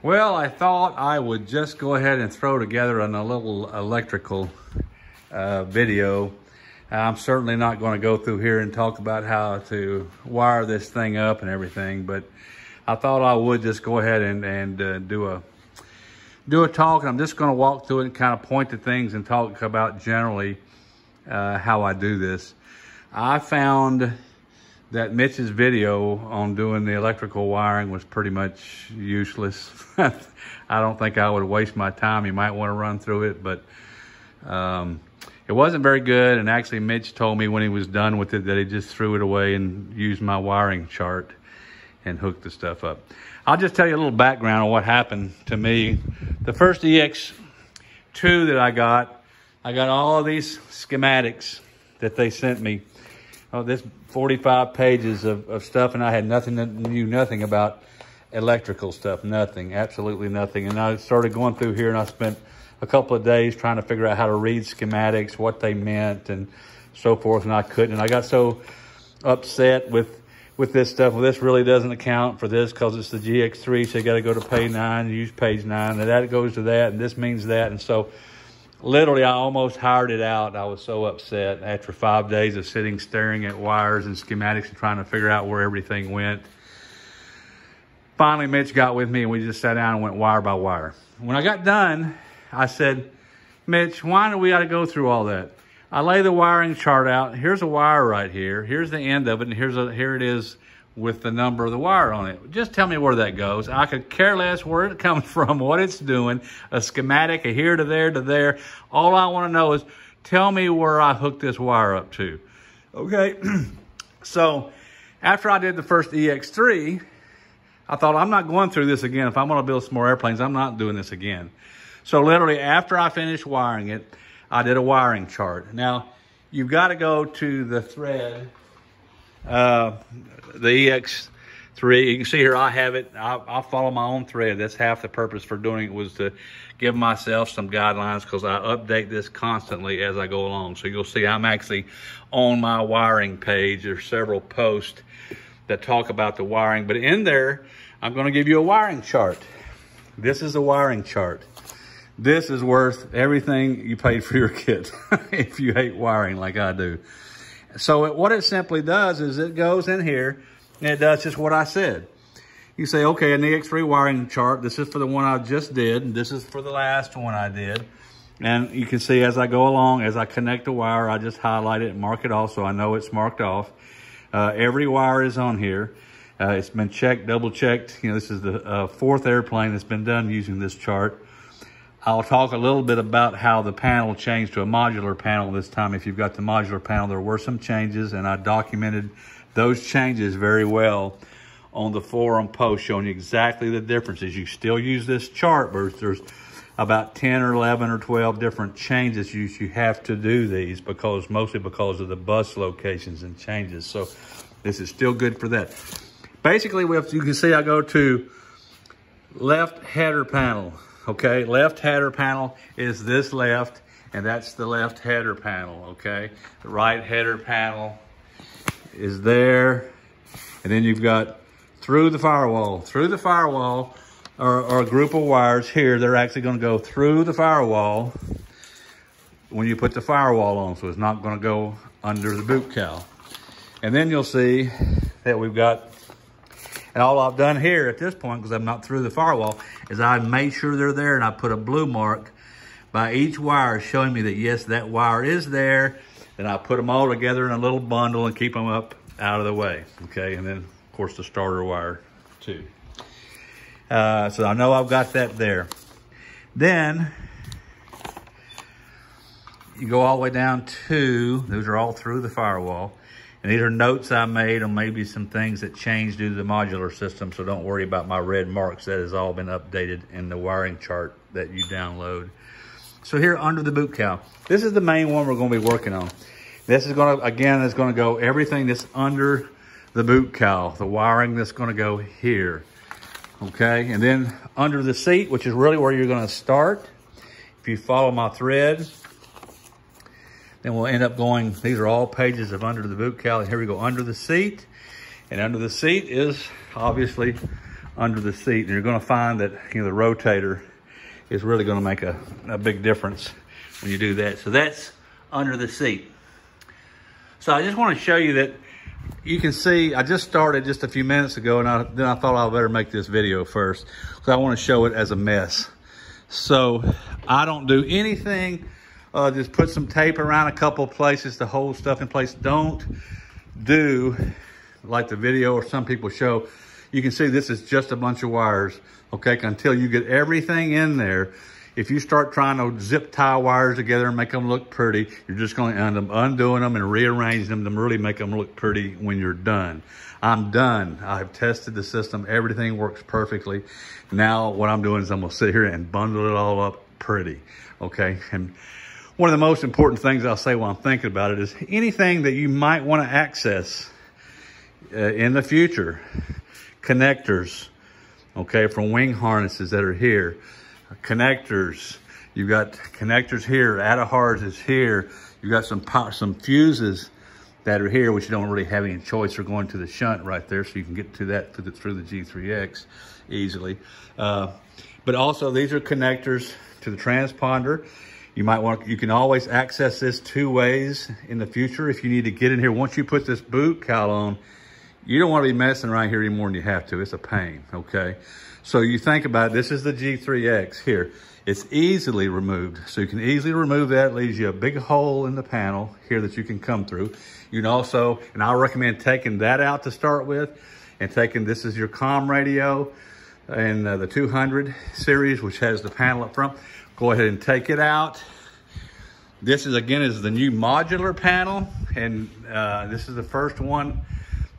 Well, I thought I would just go ahead and throw together a little electrical video. I'm certainly not going to go through here and talk about how to wire this thing up and everything, but I thought I would just go ahead and do a talk. I'm just going to walk through it and kind of point to things and talk about generally how I do this. I found that Mitch's video on doing the electrical wiring was pretty much useless. I don't think I would waste my time. You might want to run through it, but it wasn't very good. And actually Mitch told me when he was done with it that he just threw it away and used my wiring chart and hooked the stuff up. I'll just tell you a little background on what happened to me. The first EX2 that I got all of these schematics that they sent me. Oh, this 45 pages of stuff, and I had knew nothing about electrical stuff, nothing, absolutely nothing. And I started going through here, and I spent a couple of days trying to figure out how to read schematics, what they meant, and so forth, and I couldn't. And I got so upset with this stuff. Well, this really doesn't account for this because it's the G3X, so you got to go to page 9 and use page 9, and that goes to that, and this means that. And so literally, I almost hired it out. I was so upset after 5 days of sitting staring at wires and schematics and trying to figure out where everything went. Finally, Mitch got with me and we just sat down and went wire by wire. When I got done, I said, Mitch, why do we got to go through all that? I lay the wiring chart out. Here's a wire right here. Here's the end of it, and here it is with the number of the wire on it. Just tell me where that goes. I could care less where it comes from, what it's doing, a schematic, a here to there to there. All I want to know is tell me where I hooked this wire up to. Okay, so after I did the first EX3, I thought I'm not going through this again. If I'm going to build some more airplanes, I'm not doing this again. So literally after I finished wiring it, I did a wiring chart. Now, you've got to go to the thread, the EX3. You can see here I have it. I follow my own thread. That's half the purpose for doing it, was to give myself some guidelines, because I update this constantly as I go along. So you'll see I'm actually on my wiring page. There's several posts that talk about the wiring, but in there I'm going to give you a wiring chart. This is a wiring chart. This is worth everything you paid for your kit if you hate wiring like I do. So what it simply does is it goes in here and it does just what I said. You say, okay, an EX3 wiring chart. This is for the one I just did, and this is for the last one I did. And you can see as I go along, as I connect the wire, I just highlight it and mark it off so I know it's marked off. Every wire is on here. It's been checked, double checked. You know, this is the fourth airplane that's been done using this chart. I'll talk a little bit about how the panel changed to a modular panel this time. If you've got the modular panel, there were some changes, and I documented those changes very well on the forum post, showing you exactly the differences. You still use this chart, but there's about 10 or 11 or 12 different changes you have to do these, mostly because of the bus locations and changes. So this is still good for that. Basically, you can see I go to left header panel. Okay, left header panel is this left, and that's the left header panel, okay? The right header panel is there, and then you've got through the firewall. Through the firewall are a group of wires here. They're actually going to go through the firewall when you put the firewall on, so it's not going to go under the boot cowl. And then you'll see that we've got, and all I've done here at this point, because I'm not through the firewall, is I made sure they're there, and I put a blue mark by each wire showing me that, yes, that wire is there. Then I put them all together in a little bundle and keep them up out of the way, okay? And then, of course, the starter wire, too. So I know I've got that there. Then you go all the way down to, those are all through the firewall. And these are notes I made on maybe some things that changed due to the modular system, so don't worry about my red marks. That has all been updated in the wiring chart that you download. So here under the boot cowl, this is the main one we're going to be working on. This is going to, again, is going to go everything that's under the boot cowl, the wiring that's going to go here, okay? And then under the seat, which is really where you're going to start, if you follow my thread, then we'll end up going, these are all pages of under the boot cowl. And here we go, under the seat. And under the seat is obviously under the seat. And you're gonna find that, you know, the rotator is really gonna make a big difference when you do that. So that's under the seat. So I just wanna show you that you can see, I just started just a few minutes ago, and then I thought I better make this video first because I wanna show it as a mess. So I don't do anything, just put some tape around a couple of places to hold stuff in place. Don't do like the video or some people show. You can see this is just a bunch of wires, okay? Until you get everything in there. If you start trying to zip tie wires together and make them look pretty, you're just going to end up undoing them and rearranging them to really make them look pretty when you're done. I'm done. I've tested the system. Everything works perfectly. Now what I'm doing is I'm going to sit here and bundle it all up pretty, okay? And one of the most important things I'll say while I'm thinking about it is anything that you might want to access in the future, connectors, okay, from wing harnesses that are here, connectors, you've got connectors here, attahars is here, you've got some fuses that are here, which you don't really have any choice. They're going to the shunt right there, so you can get to that through the G3X easily. But also these are connectors to the transponder. You can always access this two ways in the future if you need to get in here. Once you put this boot cowl on, you don't want to be messing around here any more than you have to. It's a pain, okay? So you think about it, this is the G3X here. It's easily removed. So you can easily remove that. It leaves you a big hole in the panel here that you can come through. You can also, and I recommend taking that out to start with, and this is your comm radio and the 200 series, which has the panel up front. Go ahead and take it out. This is, again, is the new modular panel, and this is the first one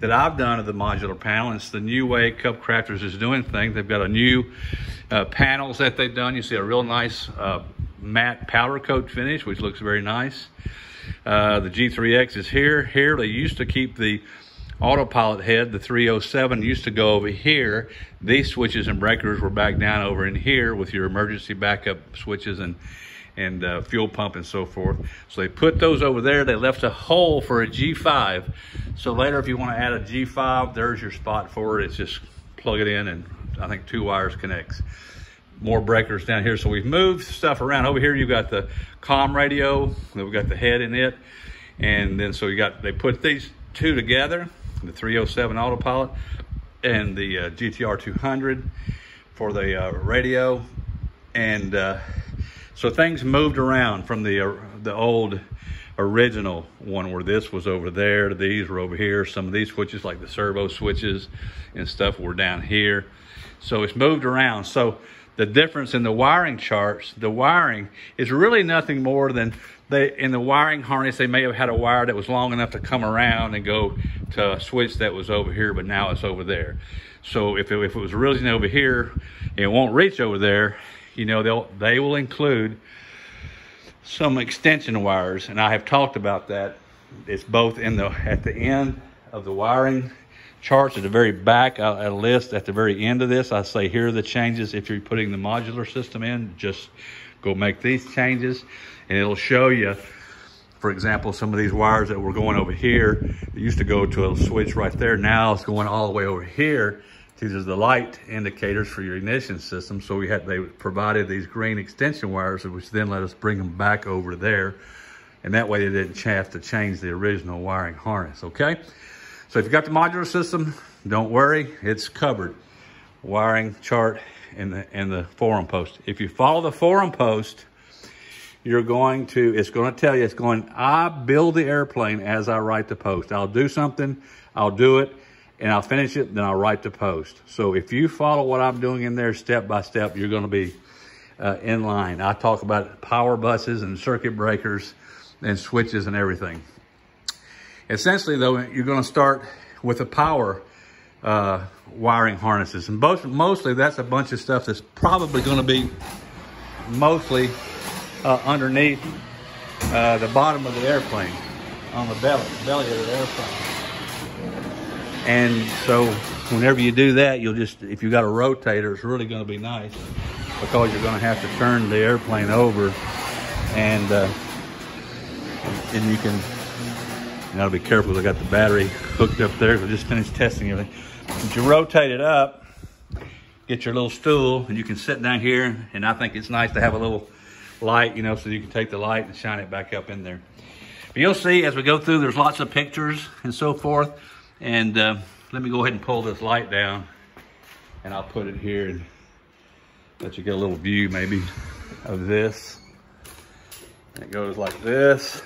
that I've done of the modular panel. It's the new way Cup Crafters is doing things. They've got a new panels that they've done. You see a real nice matte powder coat finish, which looks very nice. The G3X is here. Here they used to keep the autopilot head. The 307 used to go over here. These switches and breakers were back down over in here with your emergency backup switches and fuel pump and so forth. So they put those over there. They left a hole for a G5. So later, if you want to add a G5, there's your spot for it. It's just plug it in, and I think 2 wires connects. More breakers down here. So we've moved stuff around. Over here, you've got the comm radio. We've got the head in it. And then so they put these two together, the 307 autopilot and the GTR 200 for the radio. And so things moved around from the old original one where this was over there to these were over here. Some of these switches, like the servo switches and stuff, were down here. So it's moved around. So the difference in the wiring charts, the wiring is really nothing more than in the wiring harness, they may have had a wire that was long enough to come around and go to a switch that was over here, but now it's over there. So if it was originally over here, it won't reach over there. You know, they will include some extension wires, and I have talked about that. It's both at the end of the wiring charts at the very back. I list at the very end of this. I say here are the changes. If you're putting the modular system in, just go make these changes, and it'll show you, for example, some of these wires that were going over here. It used to go to a switch right there. Now it's going all the way over here. These are the light indicators for your ignition system. So they provided these green extension wires, which then let us bring them back over there. And that way they didn't have to change the original wiring harness, okay? So if you got the modular system, don't worry, it's covered. Wiring chart and the forum post. If you follow the forum post, it's going to tell you, I build the airplane as I write the post. I'll do something, I'll do it, and I'll finish it, then I'll write the post. So if you follow what I'm doing in there step by step, you're gonna be in line. I talk about power buses and circuit breakers and switches and everything. Essentially though, you're gonna start with the power wiring harnesses. And mostly that's a bunch of stuff that's probably gonna be mostly underneath the bottom of the airplane, on the belly of the airplane. And so whenever you do that, if you got a rotator, it's really going to be nice because you're going to have to turn the airplane over, and you got to be careful. I got the battery hooked up there. I just finished testing everything. If you rotate it up, get your little stool and you can sit down here, and I think it's nice to have a little light, you know, so you can take the light and shine it back up in there. But you'll see as we go through, there's lots of pictures and so forth. And let me go ahead and pull this light down, and I'll put it here and let you get a little view maybe of this. And it goes like this,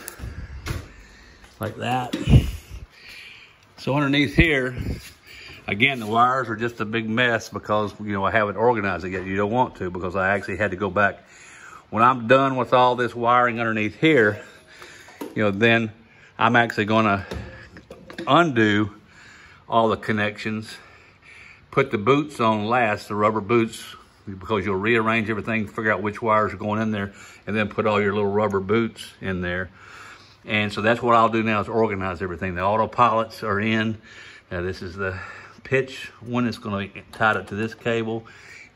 like that. So underneath here, again, the wires are just a big mess because, you know, I haven't organized it yet. You don't want to, because I actually had to go back. When I'm done with all this wiring underneath here, you know, then I'm actually gonna undo all the connections, put the boots on last, the rubber boots, because you'll rearrange everything, figure out which wires are going in there, and then put all your little rubber boots in there. And so that's what I'll do now, is organize everything. The autopilots are in. This is the pitch one that's going to be tied up to this cable,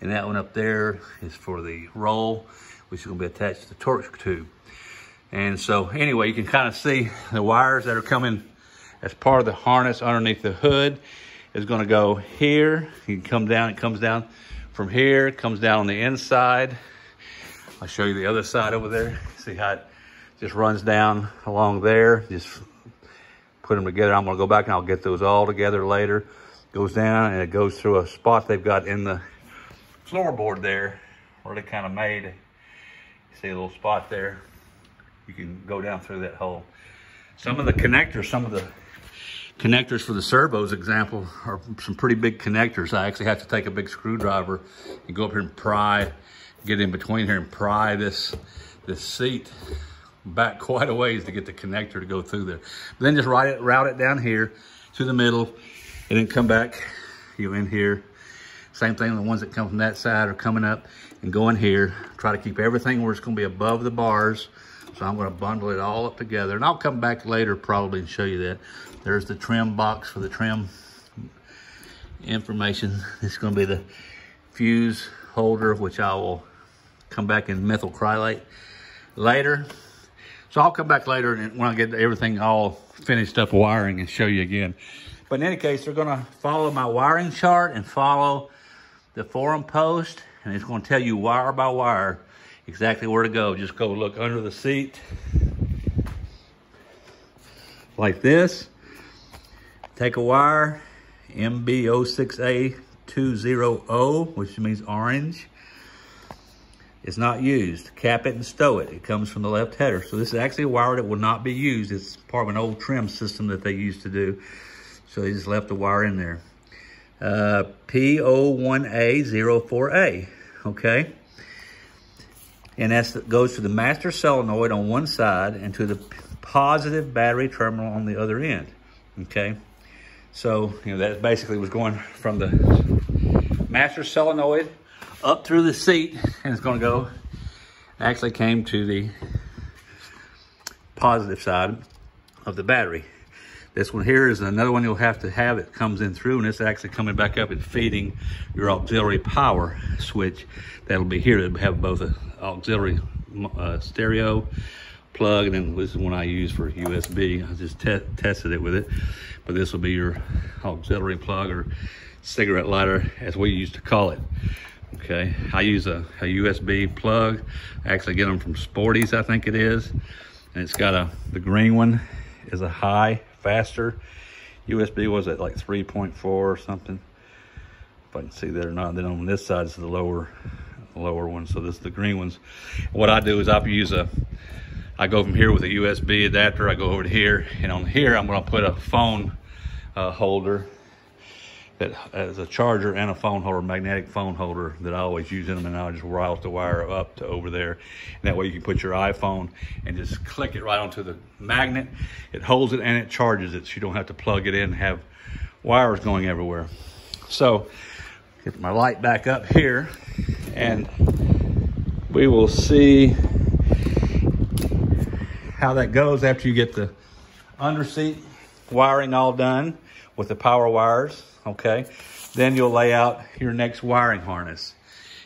and that one up there is for the roll, which is going to be attached to the torque tube. And so anyway, you can kind of see the wires that are coming as part of the harness underneath the hood is going to go here. You can come down, it comes down from here, it comes down on the inside. I'll show you the other side over there. See how it just runs down along there. Just put them together. I'm going to go back and I'll get those all together later. Goes down and it goes through a spot they've got in the floorboard there, where they kind of made. You see a little spot there. You can go down through that hole. Some of the connectors for the servos, example, are some pretty big connectors. I actually have to take a big screwdriver and go up here and pry, get in between here and pry this seat back quite a ways to get the connector to go through there. But then just route it down here to the middle, and then come back, you in here. Same thing, the ones that come from that side are coming up and go in here. Try to keep everything where it's gonna be above the bars. So I'm gonna bundle it all up together, and I'll come back later probably and show you that. There's the trim box for the trim information. This is gonna be the fuse holder, which I will come back in methyl chrylate later. So I'll come back later and when I get everything all finished up wiring and show you again. But in any case, they're gonna follow my wiring chart and follow the forum post, and it's gonna tell you wire by wire exactly where to go. Just go look under the seat like this. Take a wire, MB06A200, which means orange. It's not used. Cap it and stow it. It comes from the left header. So this is actually a wire that will not be used. It's part of an old trim system that they used to do. So they just left the wire in there. P01A04A, okay? And that goes to the master solenoid on one side and to the positive battery terminal on the other end, okay? So, you know, that basically was going from the master solenoid up through the seat, and it's gonna go, actually came to the positive side of the battery. This one here is another one you'll have to have. It comes in through, and it's actually coming back up and feeding your auxiliary power switch. That'll be here. It'll have both an auxiliary stereo plug, and then this is one I use for USB. I just tested it with it. But this will be your auxiliary plug, or cigarette lighter, as we used to call it. Okay, I use a USB plug. I actually get them from Sporty's, I think it is. And it's got the green one is a high, faster. USB was at like 3.4 or something. If I can see that or not. Then on this side is the lower one. So this is the green ones. What I do is I go from here with a USB adapter. I go over to here, and on here I'm gonna put a phone holder that has a charger and a phone holder, magnetic phone holder that I always use in them, and I'll just route the wire up to over there. And that way you can put your iPhone and just click it right onto the magnet. It holds it and it charges it, so you don't have to plug it in and have wires going everywhere. So, get my light back up here, and we will see how that goes after you get the underseat wiring all done with the power wires. Okay, then you'll lay out your next wiring harness,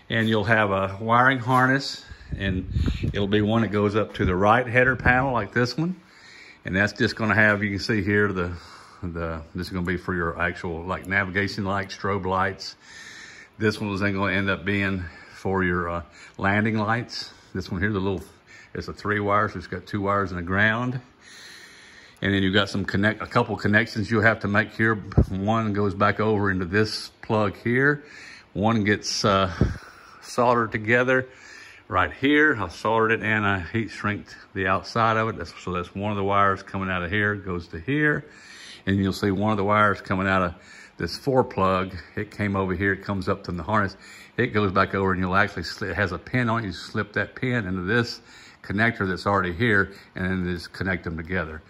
and you'll have a wiring harness, and it'll be one that goes up to the right header panel like this one, and that's just going to have, you can see here, this is going to be for your actual like navigation lights, strobe lights. This one was then going to end up being for your landing lights. This one here, it's a 3 wire, so it's got 2 wires in the ground. And then you've got a couple connections you'll have to make here. One goes back over into this plug here. One gets soldered together right here. I soldered it and I heat shrinked the outside of it. So that's one of the wires coming out of here, goes to here. And you'll see one of the wires coming out of this 4 plug. It came over here, it comes up to the harness. It goes back over and you'll actually, it has a pin on it. You slip that pin into this connector that's already here and then just connect them together.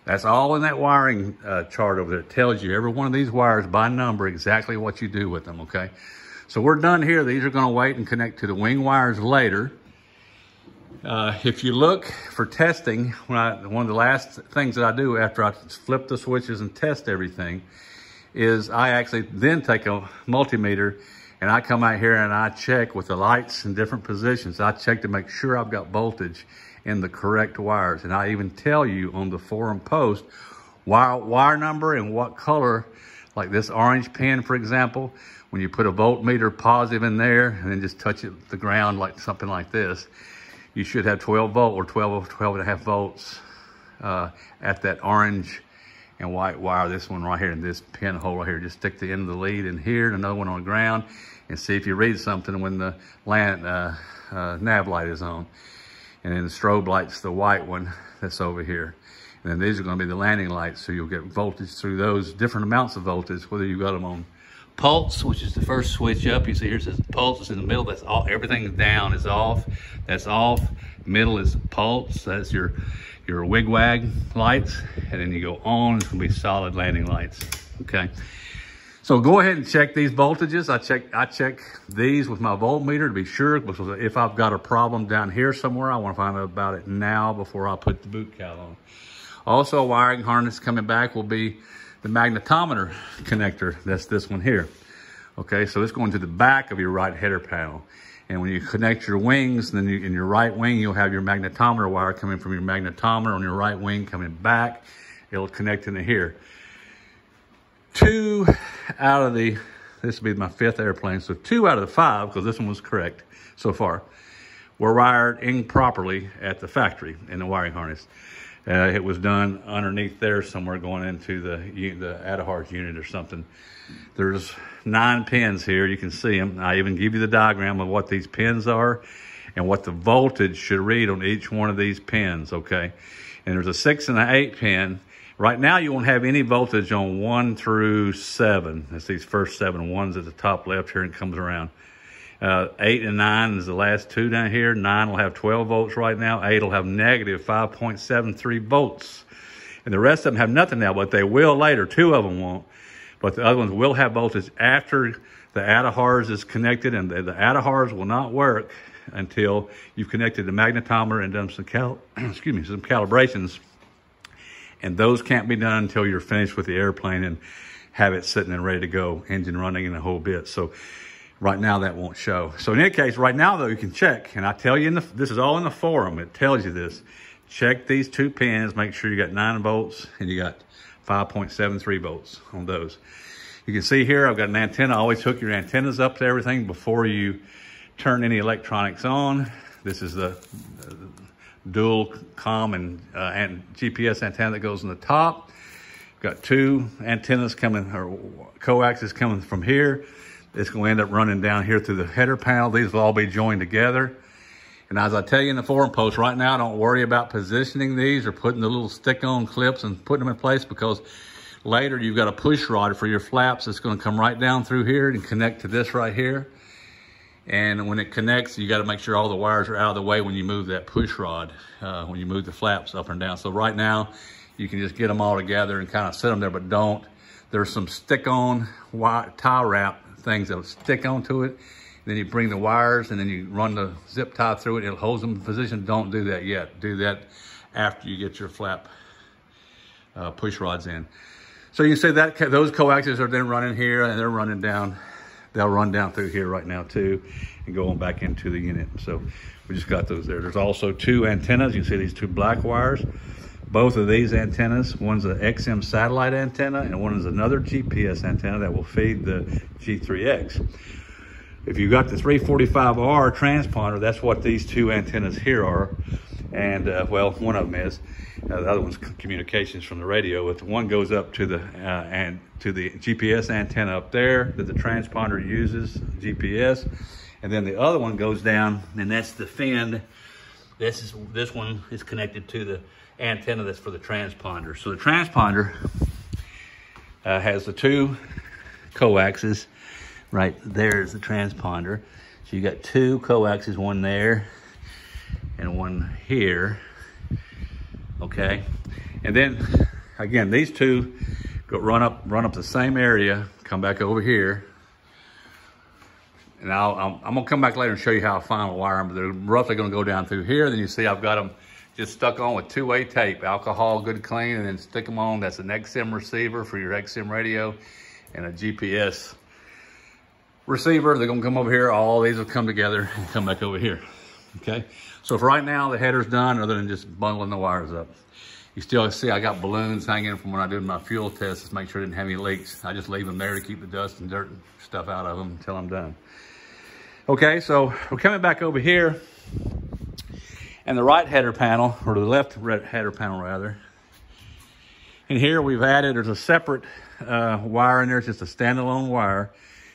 That's all in that wiring chart over there. It tells you every one of these wires by number exactly what you do with them, okay? So we're done here. These are gonna wait and connect to the wing wires later. If you look for testing, one of the last things that I do after I flip the switches and test everything is I actually then take a multimeter and I come out here and I check with the lights in different positions. I check to make sure I've got voltage in the correct wires. And I even tell you on the forum post wire number and what color, like this orange pin, for example, when you put a voltmeter positive in there and then just touch it the ground like something like this, you should have 12 volt or 12 and a half volts at that orange and white wire. This one right here in this pinhole right here. Just stick the end of the lead in here and another one on the ground and see if you read something when the nav light is on. And then the strobe light's the white one that's over here. And then these are gonna be the landing lights, so you'll get voltage through those different amounts of voltage, whether you got them on pulse, which is the first switch up. You see here it says pulse is in the middle. That's all, everything down is off. That's off. Middle is pulse. That's your wig wag lights. And then you go on, it's gonna be solid landing lights, okay? So go ahead and check these voltages. I check these with my voltmeter to be sure, because if I've got a problem down here somewhere, I want to find out about it now before I put the boot cowl on. Also, a wiring harness coming back will be the magnetometer connector. That's this one here. Okay, so it's going to the back of your right header panel. And when you connect your wings, then in your right wing, you'll have your magnetometer wire coming from your magnetometer on your right wing coming back. It'll connect into here. 2 out of the, this will be my 5th airplane, so 2 out of the 5, because this one was correct so far, were wired improperly at the factory in the wiring harness. It was done underneath there somewhere going into the Adahars unit or something. There's 9 pins here, you can see them. I even give you the diagram of what these pins are and what the voltage should read on each one of these pins, okay? And there's a 6 and an 8 pin. Right now, you won't have any voltage on 1 through 7. That's these first 7 ones at the top left here and comes around. 8 and 9 is the last 2 down here. 9 will have 12 volts right now. 8 will have negative 5.73 volts. And the rest of them have nothing now, but they will later. 2 of them won't. But the other ones will have voltage after the Adahars is connected, and the Adahars will not work until you've connected the magnetometer and done some some calibrations. And those can't be done until you're finished with the airplane and have it sitting and ready to go, engine running in a whole bit. So right now that won't show. So in any case, right now though, you can check, and I tell you, this is all in the forum, it tells you this. Check these 2 pins, make sure you got 9 volts and you got 5.73 volts on those. You can see here, I've got an antenna. Always hook your antennas up to everything before you turn any electronics on. This is the dual comm and GPS antenna that goes on the top. Got 2 antennas coming, or coaxes coming from here. It's going to end up running down here through the header panel. These will all be joined together. And as I tell you in the forum post, right now, don't worry about positioning these or putting the little stick-on clips and putting them in place, because later you've got a push rod for your flaps that's going to come right down through here and connect to this right here. And when it connects, you got to make sure all the wires are out of the way when you move that push rod, when you move the flaps up and down. So right now, you can just get them all together and kind of set them there, but don't. There's some stick-on tie wrap things that'll stick onto it. Then you bring the wires and then you run the zip tie through it. It holds them in position. Don't do that yet. Do that after you get your flap push rods in. So you see that those coaxes are then running here and they're running down. They'll run down through here right now too and go on back into the unit. So we just got those there. There's also 2 antennas. You can see these 2 black wires. Both of these antennas, one's an XM satellite antenna and one is another GPS antenna that will feed the G3X. if you got the 345R transponder, that's what these two antennas here are. And well, one of them is. The other one's communications from the radio. But the one goes up to the GPS antenna up there that the transponder uses, GPS. And then the other one goes down, and that's the fin. This one is connected to the antenna that's for the transponder. So the transponder has the two coaxes. Right there's the transponder. So you got two coaxes, one there and one here. Okay, and then again, these two run up the same area, come back over here, and I'm gonna come back later and show you how I final wire them. But they're roughly gonna go down through here. Then you see I've got them just stuck on with two-way tape, alcohol, good clean, and then stick them on. That's an XM receiver for your XM radio and a GPS receiver. They're gonna come over here. All these will come together and come back over here. Okay, so for right now, the header's done, other than just bundling the wires up. You still see I got balloons hanging from when I did my fuel tests to make sure I didn't have any leaks. I just leave them there to keep the dust and dirt and stuff out of them until I'm done. Okay, so we're coming back over here, and the right header panel, or the left header panel rather. And here we've added, there's a separate wire in there. It's just a standalone wire.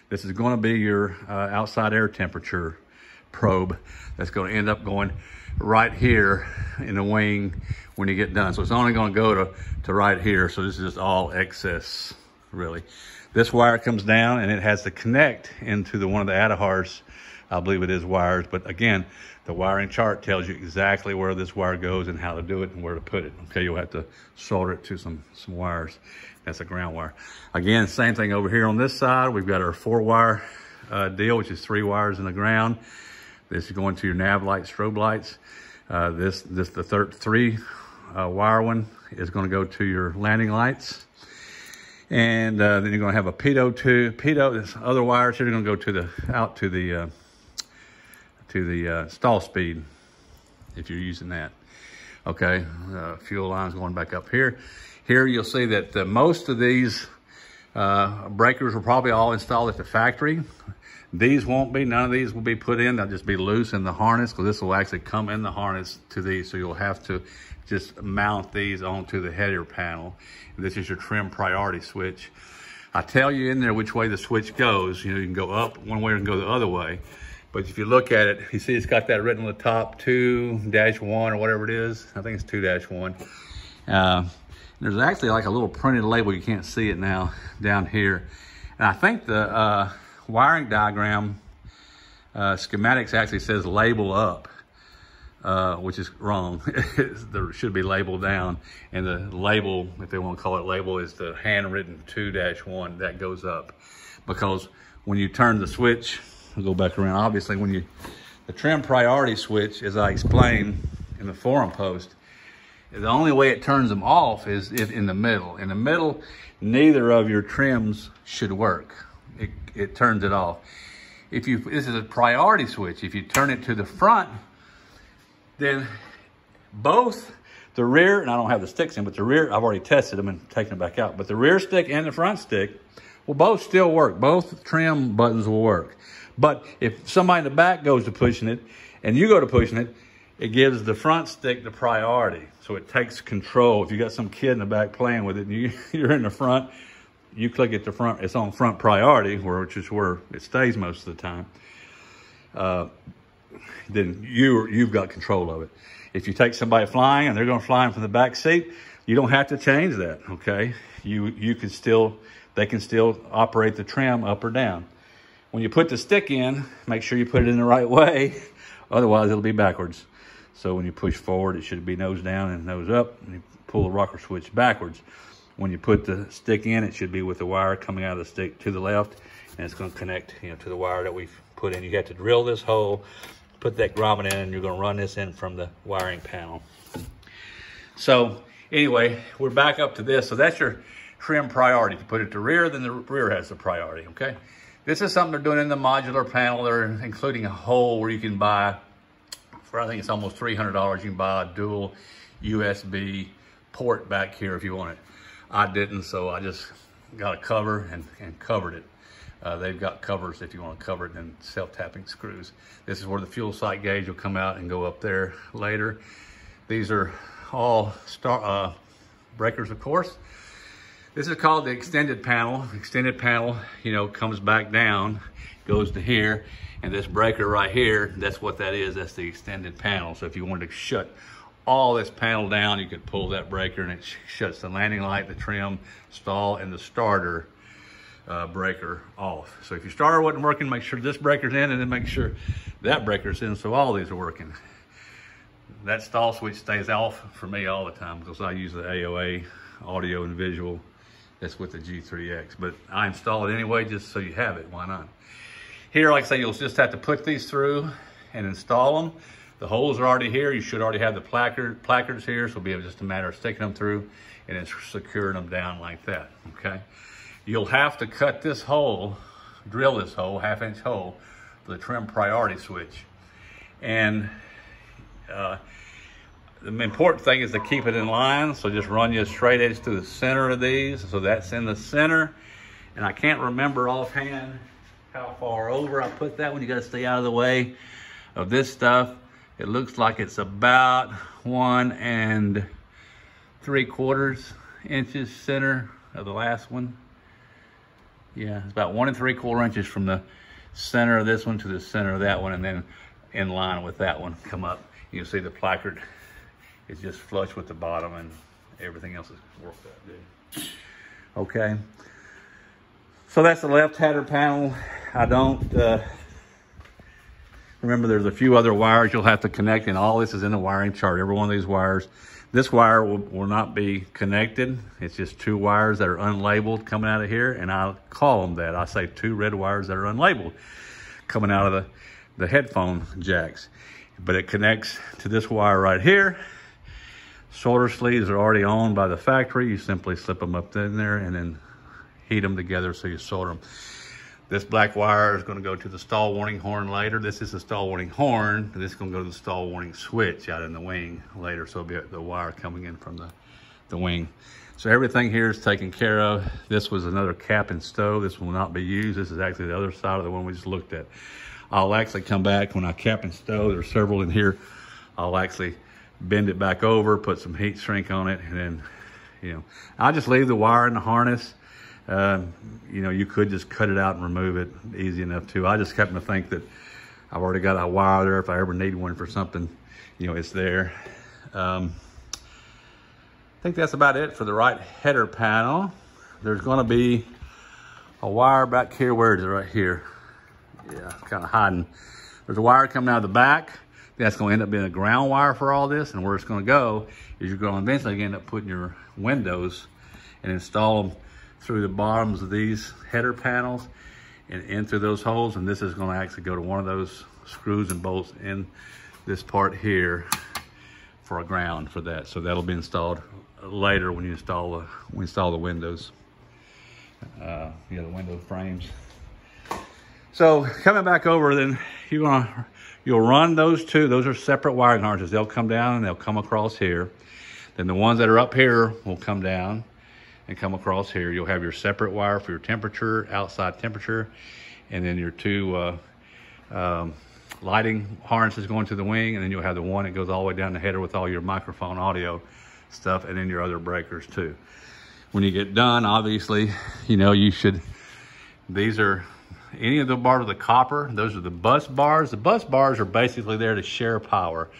This is going to be your outside air temperature probe that's going to end up going right here in the wing when you get done. So it's only going to go to right here. So this is just all excess, really. This wire comes down and it has to connect into one of the Adahars. I believe it is wires, but again, the wiring chart tells you exactly where this wire goes and how to do it and where to put it. Okay, you'll have to solder it to some wires. That's a ground wire. Again, same thing over here on this side. We've got our 4-wire deal, which is 3 wires in the ground. This is going to your nav light, strobe lights. The third 3-wire one is going to go to your landing lights. And then you're going to have a pitot. This other wires here are going to go out to the stall speed if you're using that. Okay, fuel lines going back up here. Here you'll see that most of these breakers will probably all installed at the factory. These won't be, none of these will be put in. They'll just be loose in the harness, because this will actually come in the harness to these. So you'll have to just mount these onto the header panel. This is your trim priority switch. I tell you in there which way the switch goes. You know, you can go up one way and go the other way. But if you look at it, you see it's got that written on the top, 2-1 or whatever it is. I think it's 2-1. There's actually like a little printed label. You can't see it now down here. And I think the wiring diagram schematics actually says label up, which is wrong. There should be label down. And the label, if they want to call it label, is the handwritten 2-1 that goes up. Because when you turn the switch, I'll go back around. Obviously, the trim priority switch, as I explained in the forum post, the only way it turns them off is if in the middle. In the middle, neither of your trims should work. It turns it off. This is a priority switch. If you turn it to the front, then both the rear, and I don't have the sticks in, but the rear, I've already tested them and taken them back out, but the rear stick and the front stick will both still work. Both trim buttons will work. But if somebody in the back goes to pushing it and you go to pushing it, it gives the front stick the priority. So it takes control. If you got some kid in the back playing with it and you're in the front, you click at the front, it's on front priority, which is where it stays most of the time. Then you've got control of it. If you take somebody flying and they're going to fly from the back seat, you don't have to change that, okay? They can still operate the trim up or down. When you put the stick in, make sure you put it in the right way. Otherwise, it'll be backwards. So when you push forward, it should be nose down and nose up. And you pull the rocker switch backwards. When you put the stick in, it should be with the wire coming out of the stick to the left. And it's going to connect, to the wire that we've put in. You have to drill this hole, put that grommet in, and you're going to run this in from the wiring panel. So anyway, we're back up to this. So that's your trim priority. If you put it to rear, then the rear has the priority, okay? This is something they're doing in the modular panel. They're including a hole where you can buy, for I think it's almost $300, you can buy a dual USB port back here if you want it. I didn't, so I just got a cover and covered it. They've got covers if you want to cover it in self-tapping screws. This is where the fuel sight gauge will come out and go up there later. These are all breakers, of course. This is called the extended panel. Extended panel, you know, comes back down, goes to here, and this breaker right here, that's what that is. That's the extended panel. So if you wanted to shut all this panel down, you could pull that breaker and it shuts the landing light, the trim, stall, and the starter breaker off. So if your starter wasn't working, make sure this breaker's in, and then make sure that breaker's in, so all these are working. That stall switch stays off for me all the time because I use the AOA, audio and visual. That's with the G3X, but I install it anyway just so you have it. Why not? Here, like I say, you'll just have to put these through and install them. The holes are already here. You should already have the placards here, so it'll be just a matter of sticking them through and then securing them down like that, okay? You'll have to cut this hole, drill this hole, 1/2-inch hole, for the trim priority switch. And the important thing is to keep it in line, so just run your straight edge to the center of these, so that's in the center. And I can't remember offhand how far over I put that one. You gotta stay out of the way of this stuff. It looks like it's about 1 3/4 inches center of the last one. Yeah, it's about 1 3/4 inches from the center of this one to the center of that one, and then in line with that one, come up. You can see the placard is just flush with the bottom, and everything else is worked out good. Okay, so that's the left header panel. I don't remember, there's a few other wires you'll have to connect, and all this is in the wiring chart. Every one of these wires. This wire will not be connected. It's just 2 wires that are unlabeled coming out of here, and I call them that. I say 2 red wires that are unlabeled coming out of the headphone jacks. But it connects to this wire right here. Solder sleeves are already on by the factory. You simply slip them up in there and then heat them together so you solder them. This black wire is going to go to the stall warning horn later. This is the stall warning horn. This is going to go to the stall warning switch out in the wing later. So it'll be the wire coming in from the wing. So everything here is taken care of. This was another cap and stow. This will not be used. This is actually the other side of the one we just looked at. I'll actually come back when I cap and stow. There's several in here. I'll actually bend it back over, put some heat shrink on it, and then, you know, I'll just leave the wire in the harness. You know, you could just cut it out and remove it easy enough too. I just happen to think that I've already got a wire there. If I ever need one for something, you know, it's there. I think that's about it for the right header panel. There's going to be a wire back here. Where is it? Right here. Yeah, it's kind of hiding. There's a wire coming out of the back. That's going to end up being a ground wire for all this. And where it's going to go is you're going to eventually end up putting your windows and install them through the bottoms of these header panels and in through those holes. And this is going to actually go to one of those screws and bolts in this part here for a ground for that. So that'll be installed later when you install the windows. The window frames. So coming back over, then you'll run those 2. Those are separate wiring harnesses. They'll come down and they'll come across here. Then the ones that are up here will come down and come across here. You'll have your separate wire for your temperature, outside temperature, and then your 2 lighting harnesses going to the wing, and then you'll have the one that goes all the way down the header with all your microphone audio stuff, and then your other breakers too. When you get done, obviously, you know, these are any of the bar of the copper. Those are the bus bars. The bus bars are basically there to share power.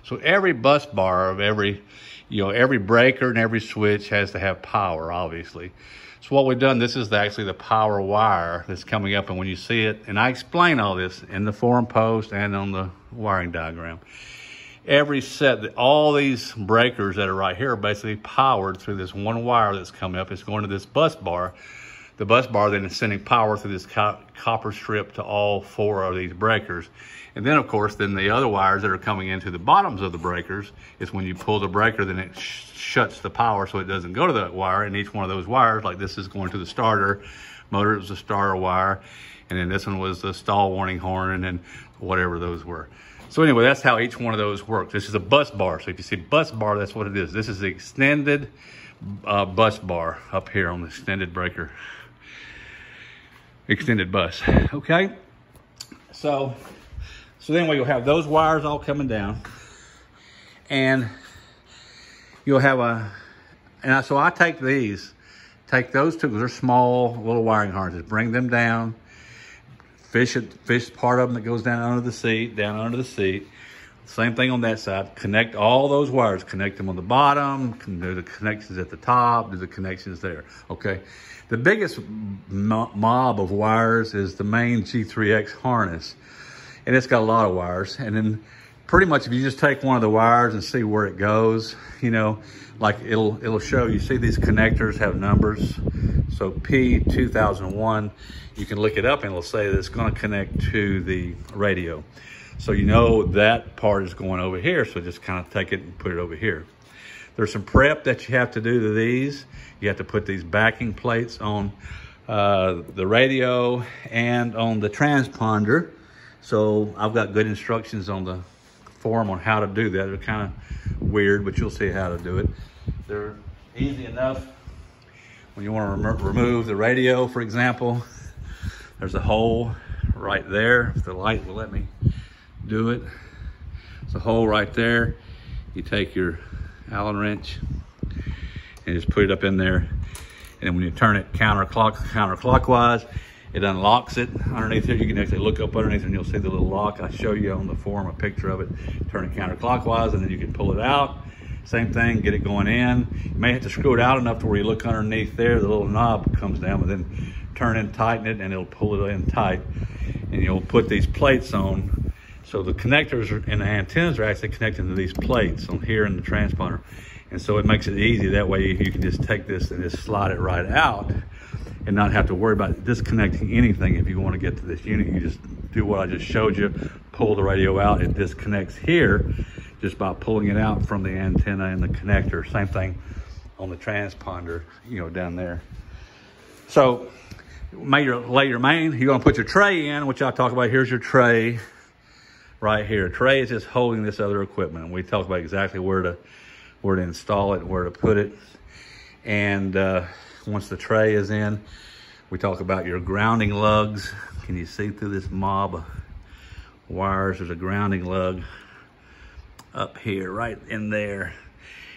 So every bus bar of every breaker and every switch has to have power, obviously. So what we've done, this is actually the power wire that's coming up, and when you see it, and I explain all this in the forum post and on the wiring diagram. Every set, all these breakers that are right here are basically powered through this one wire that's coming up. It's going to this bus bar. The bus bar then is sending power through this copper strip to all 4 of these breakers. And then, of course, then the other wires that are coming into the bottoms of the breakers is when you pull the breaker, then it shuts the power so it doesn't go to that wire. And each one of those wires, like this is going to the starter motor, it was the starter wire. And then this one was the stall warning horn, and then whatever those were. So anyway, that's how each one of those works. This is a bus bar. So if you see bus bar, that's what it is. This is the extended bus bar up here on the extended breaker. extended bus. Okay, so then we'll have those wires all coming down, and you'll have so I take those two, because they're small little wiring harnesses, bring them down, fish part of them that goes down under the seat, Same thing on that side. Connect all those wires, connect them on the bottom, do the connections at the top, do the connections there, okay? The biggest mob of wires is the Main G3x Harness, and it's got a lot of wires. And then pretty much if you just take one of the wires and see where it goes, you know, like it'll show you, see these connectors have numbers. So P2001, you can look it up and it'll say that it's gonna connect to the radio. So you know that part is going over here, so just kind of take it and put it over here. There's some prep that you have to do to these. You have to put these backing plates on the radio and on the transponder. So I've got good instructions on the forum on how to do that. They're kind of weird, but you'll see how to do it. They're easy enough. When you want to remove the radio, for example, there's a hole right there. If the light will let me do it. It's a hole right there. You take your Allen wrench and just put it up in there. And then when you turn it counterclockwise, it unlocks it underneath here. You can actually look up underneath and you'll see the little lock. I show you on the forum a picture of it. Turn it counterclockwise and then you can pull it out. Same thing, get it going in. You may have to screw it out enough to where you look underneath there, the little knob comes down, but then turn and tighten it and it'll pull it in tight. And you'll put these plates on. So the connectors and the antennas are actually connected to these plates on here in the transponder. And so it makes it easy. That way you can just take this and just slide it right out and not have to worry about disconnecting anything. If you want to get to this unit, you just do what I just showed you, pull the radio out, it disconnects here just by pulling it out from the antenna and the connector. Same thing on the transponder, you know, down there. So lay your main, you're gonna put your tray in, which I'll talk about. Here's your tray right here. Tray is just holding this other equipment. And we talk about exactly where to install it, where to put it. And once the tray is in, we talk about your grounding lugs. Can you see through this mob of wires? There's a grounding lug up here, right in there.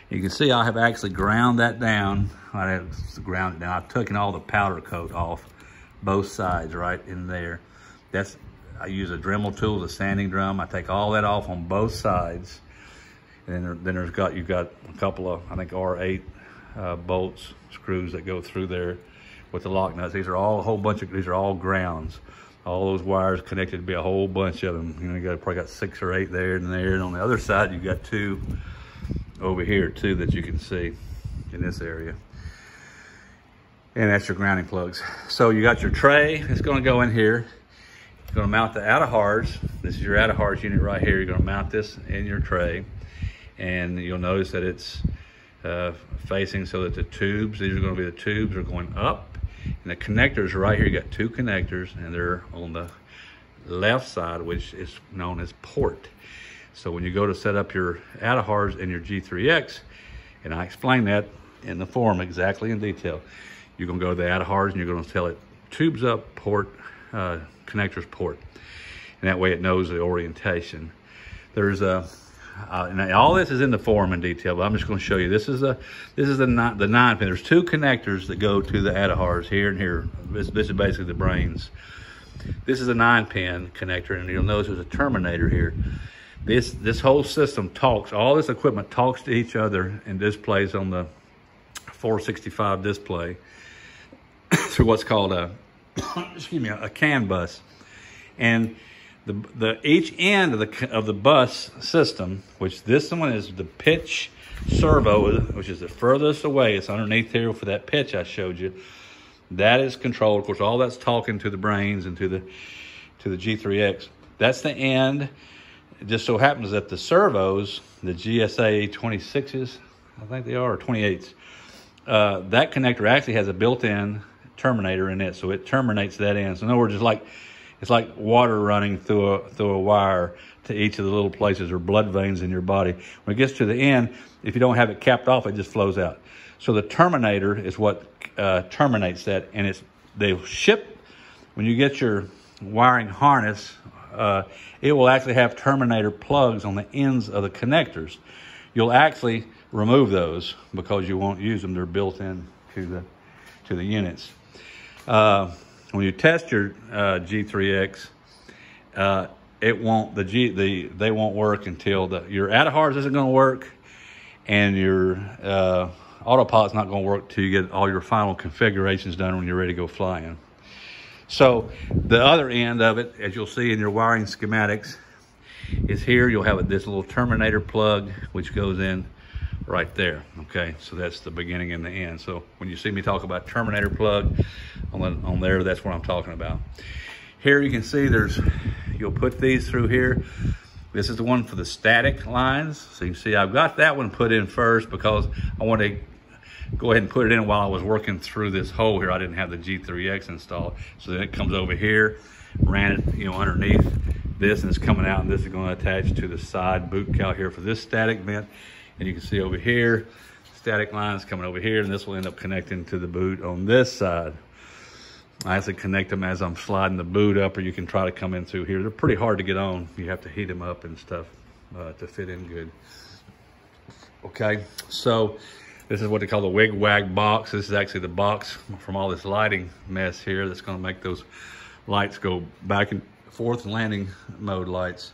You can see I have actually ground that down. I have ground it down. I've taken all the powder coat off both sides right in there. I use a Dremel tool, the sanding drum. I take all that off on both sides. And then you've got a couple of, I think, R8 bolts, screws that go through there with the lock nuts. These are all these are all grounds. All those wires connected to be a whole bunch of them. You know, you probably got 6 or 8 there and there. And on the other side, you've got 2 over here too that you can see in this area. And that's your grounding plugs. So you got your tray. It's gonna go in here. You're gonna mount the out-of-hards. This is your out-of-hards unit right here. You're gonna mount this in your tray. And you'll notice that it's facing so that the tubes, these are gonna be the tubes, are going up. And the connectors are right here. You got 2 connectors and they're on the left side, which is known as port. So when you go to set up your out-of-hards and your G3X, and I explain that in the forum exactly in detail, you're gonna go to the out-of-hards and you're gonna tell it tubes up, port, connectors port. And that way it knows the orientation. There's and all this is in the forum in detail, but I'm just going to show you. This is the 9 pin. There's 2 connectors that go to the out-of-hards here and here. This is basically the brains. This is a 9 pin connector, and you'll notice there's a terminator here. This whole system talks. All this equipment talks to each other and displays on the 465 display through what's called a a CAN bus. And each end of the bus system, which this one is the pitch servo, which is the furthest away. It's underneath here for that pitch I showed you. That is controlled. Of course, all that's talking to the brains and to the G3X. That's the end. It just so happens that the servos, the GSA 26s, I think they are, or 28s, that connector actually has a built-in terminator in it, so it terminates that end. So in other words, it's like water running through a wire to each of the little places or blood veins in your body. When it gets to the end, if you don't have it capped off, it just flows out. So the terminator is what terminates that, and they ship when you get your wiring harness, it will actually have terminator plugs on the ends of the connectors. You'll actually remove those because you won't use them. They're built in to the units. When you test your G3X, it won't they won't work until your Attahars isn't going to work, and your autopilot's not going to work till you get all your final configurations done when you're ready to go flying. So the other end of it, as you'll see in your wiring schematics, is here. You'll have this little terminator plug which goes in right there. Okay, so that's the beginning and the end. So when you see me talk about terminator plug on there, that's what I'm talking about. Here you can see you'll put these through here. This is the one for the static lines. So you can see I've got that one put in first because I want to go ahead and put it in while I was working through this hole here. I didn't have the G3X installed. So then it comes over here, ran it, underneath this, and it's coming out, and this is going to attach to the side boot cowl here for this static vent. And you can see over here, static lines coming over here, and this will end up connecting to the boot on this side. I actually connect them as I'm sliding the boot up, or you can try to come in through here. They're pretty hard to get on. You have to heat them up and stuff to fit in good. Okay, so this is what they call the Wig Wag Box. This is actually the box from all this lighting mess here that's going to make those lights go back and forth, landing mode lights.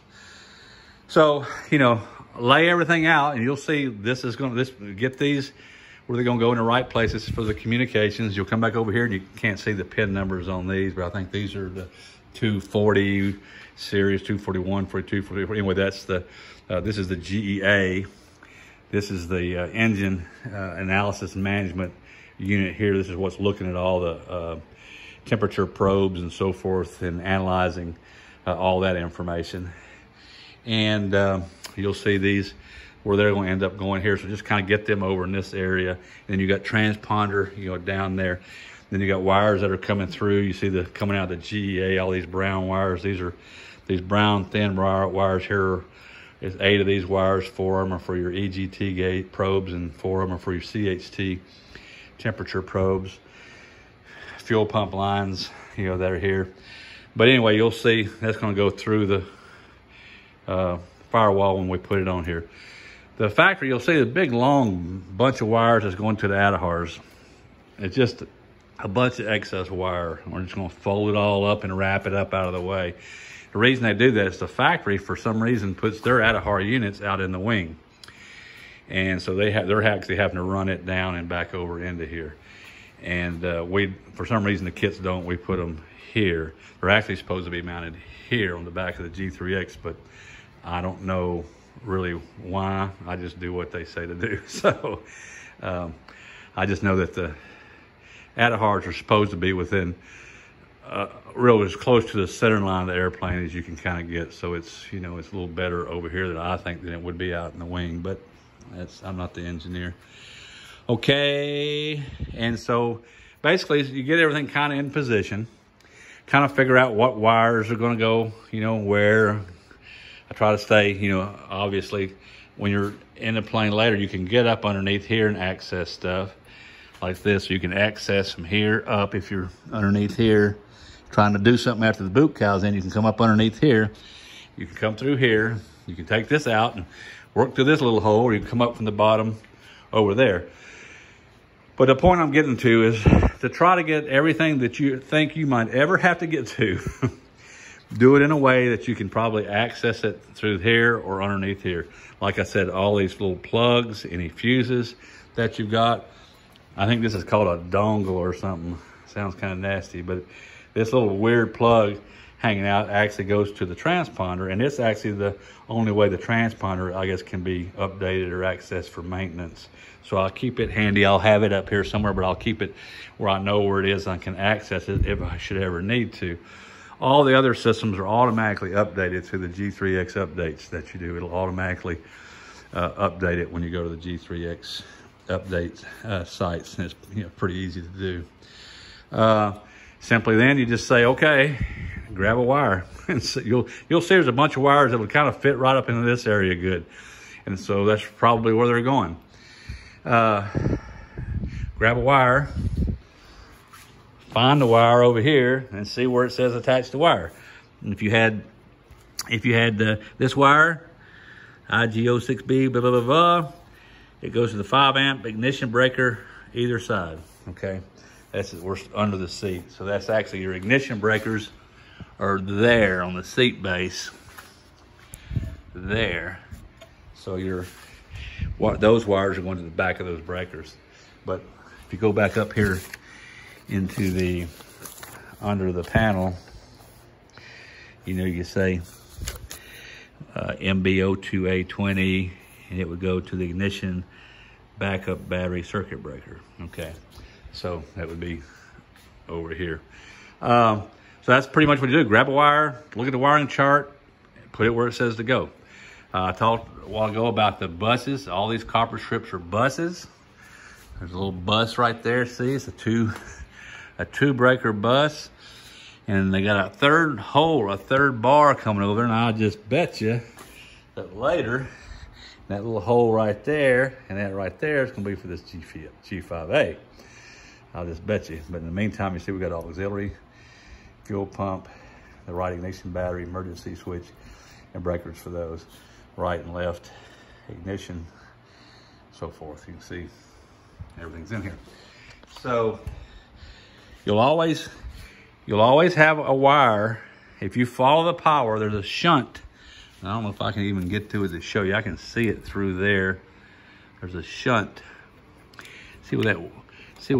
So, lay everything out, and you'll see get these where they're going to go in the right places for the communications. You'll come back over here, and you can't see the pin numbers on these, but I think these are the 240 series, 241, 42, 44. Anyway, that's this is the GEA. This is the engine analysis management unit here. This is what's looking at all the temperature probes and so forth, and analyzing all that information. And you'll see these where they're going to end up going here. So just kind of get them over in this area. And then you got transponder, down there. Then you got wires that are coming through. You see coming out of the GEA, all these brown wires. These brown thin wires here. There's 8 of these wires. 4 of them are for your EGT gate probes, and 4 of them are for your CHT temperature probes. Fuel pump lines, that are here. But anyway, you'll see that's going to go through the firewall when we put it on here. The factory, you'll see the big long bunch of wires that's going to the Attahars. It's just a bunch of excess wire. We're just going to fold it all up and wrap it up out of the way. The reason they do that is the factory, for some reason, puts their Attahar units out in the wing. And so they're actually having to run it down and back over into here. And for some reason, the kits don't. We put them here. They're actually supposed to be mounted here on the back of the G3X, but I don't know really why. I just do what they say to do. So I just know that the Attahars are supposed to be within really as close to the center line of the airplane as you can kind of get. So it's, it's a little better over here than I think than it would be out in the wing, but I'm not the engineer. Okay, and so basically you get everything kind of in position, kind of figure out what wires are going to go, where. I try to stay, obviously when you're in the plane later, you can get up underneath here and access stuff like this. You can access from here up. If you're underneath here trying to do something after the boot cow's in, you can come up underneath here. You can come through here. You can take this out and work through this little hole, or you can come up from the bottom over there. But the point I'm getting to is to try to get everything that you think you might ever have to get to. Do it in a way that you can probably access it through here or underneath here. Like I said, all these little plugs, any fuses that you've got. I think this is called a dongle or something. Sounds kind of nasty, but this little weird plug hanging out actually goes to the transponder, and it's actually the only way the transponder, I guess, can be updated or accessed for maintenance. So I'll keep it handy. I'll have it up here somewhere, but I'll keep it where I know where it is and I can access it if I should ever need to. All the other systems are automatically updated through the G3X updates that you do. It'll automatically update it when you go to the G3X update sites, and it's pretty easy to do. Simply then you just say, okay, grab a wire. And so you'll see there's a bunch of wires that would kind of fit right up into this area good. And so that's probably where they're going. Grab a wire, find the wire over here and see where it says attach the wire. And if you had this wire, IG06B, blah, blah, blah, blah, it goes to the 5 amp ignition breaker either side, okay? We're under the seat. So that's actually your ignition breakers are there on the seat base, there. So those wires are going to the back of those breakers. But if you go back up here into under the panel, you say MB02A20, and it would go to the ignition backup battery circuit breaker. Okay, so that would be over here. So that's pretty much what you do. Grab a wire, look at the wiring chart, put it where it says to go. I talked a while ago about the buses. All these copper strips are buses. There's a little bus right there. See, it's a two breaker bus. And they got a third bar coming over, and I'll just bet you that later, that little hole right there and that right there is going to be for this G5A. I'll just bet you. But in the meantime, you see we got auxiliary, fuel pump, the right ignition battery, emergency switch, and breakers for those, right and left ignition, so forth. You can see everything's in here. So you'll always have a wire. If you follow the power, there's a shunt. I don't know if I can even get to it to show you. I can see it through there. There's a shunt. See where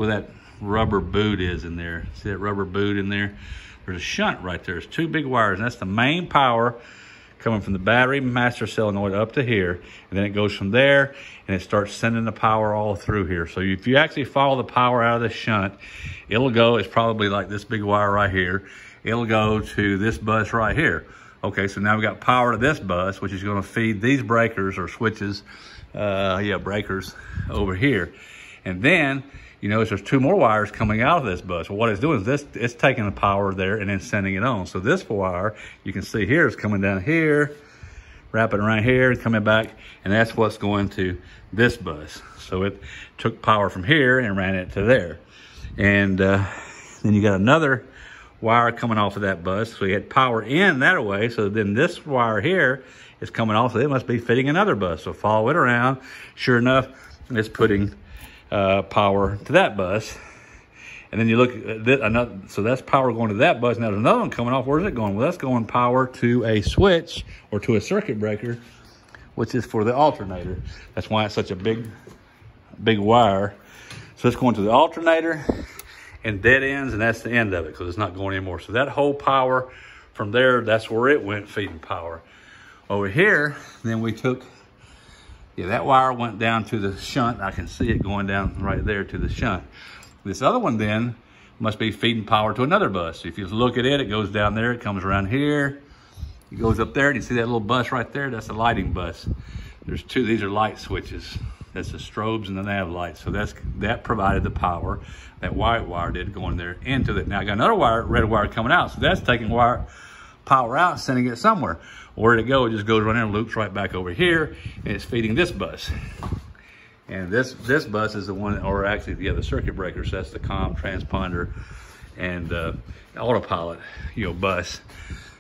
that rubber boot is in there. See that rubber boot in there? There's a shunt right there. There's 2 big wires, and that's the main power coming from the battery master solenoid up to here. And then it goes from there, and it starts sending the power all through here. So if you actually follow the power out of the shunt, it'll go, it's probably like this big wire right here. It'll go to this bus right here. Okay, so now we got power to this bus, which is going to feed these breakers or switches, breakers over here. And then, you notice there's 2 more wires coming out of this bus. Well, what it's doing is it's taking the power there and then sending it on. So this wire, you can see here, is coming down here, wrapping around here, and coming back, and that's what's going to this bus. So it took power from here and ran it to there. And then you got another wire coming off of that bus. So you had power in that way. So then this wire here is coming off. So it must be fitting another bus. So follow it around. Sure enough, it's putting power to that bus. And then you look at this, so that's power going to that bus. Now there's another one coming off. Where's it going? Well, that's going power to a switch or to a circuit breaker, which is for the alternator. That's why it's such a big wire. So it's going to the alternator and dead ends, and that's the end of it because it's not going anymore. So that whole power from there, that's where it went feeding power. Over here, then we took, that wire went down to the shunt. I can see it going down right there to the shunt. This other one then must be feeding power to another bus. So if you look at it, it goes down there, it comes around here, it goes up there, and you see that little bus right there? That's a lighting bus. There's 2, these are light switches. That's the strobes and the nav lights. So that provided the power. That white wire did going there into it. Now I got another wire, red wire coming out. So that's taking power out, sending it somewhere. Where did it go? It just goes right there and loops right back over here, and it's feeding this bus. And this bus is the one, or actually the other circuit breakers. That's the comm, transponder, and autopilot, bus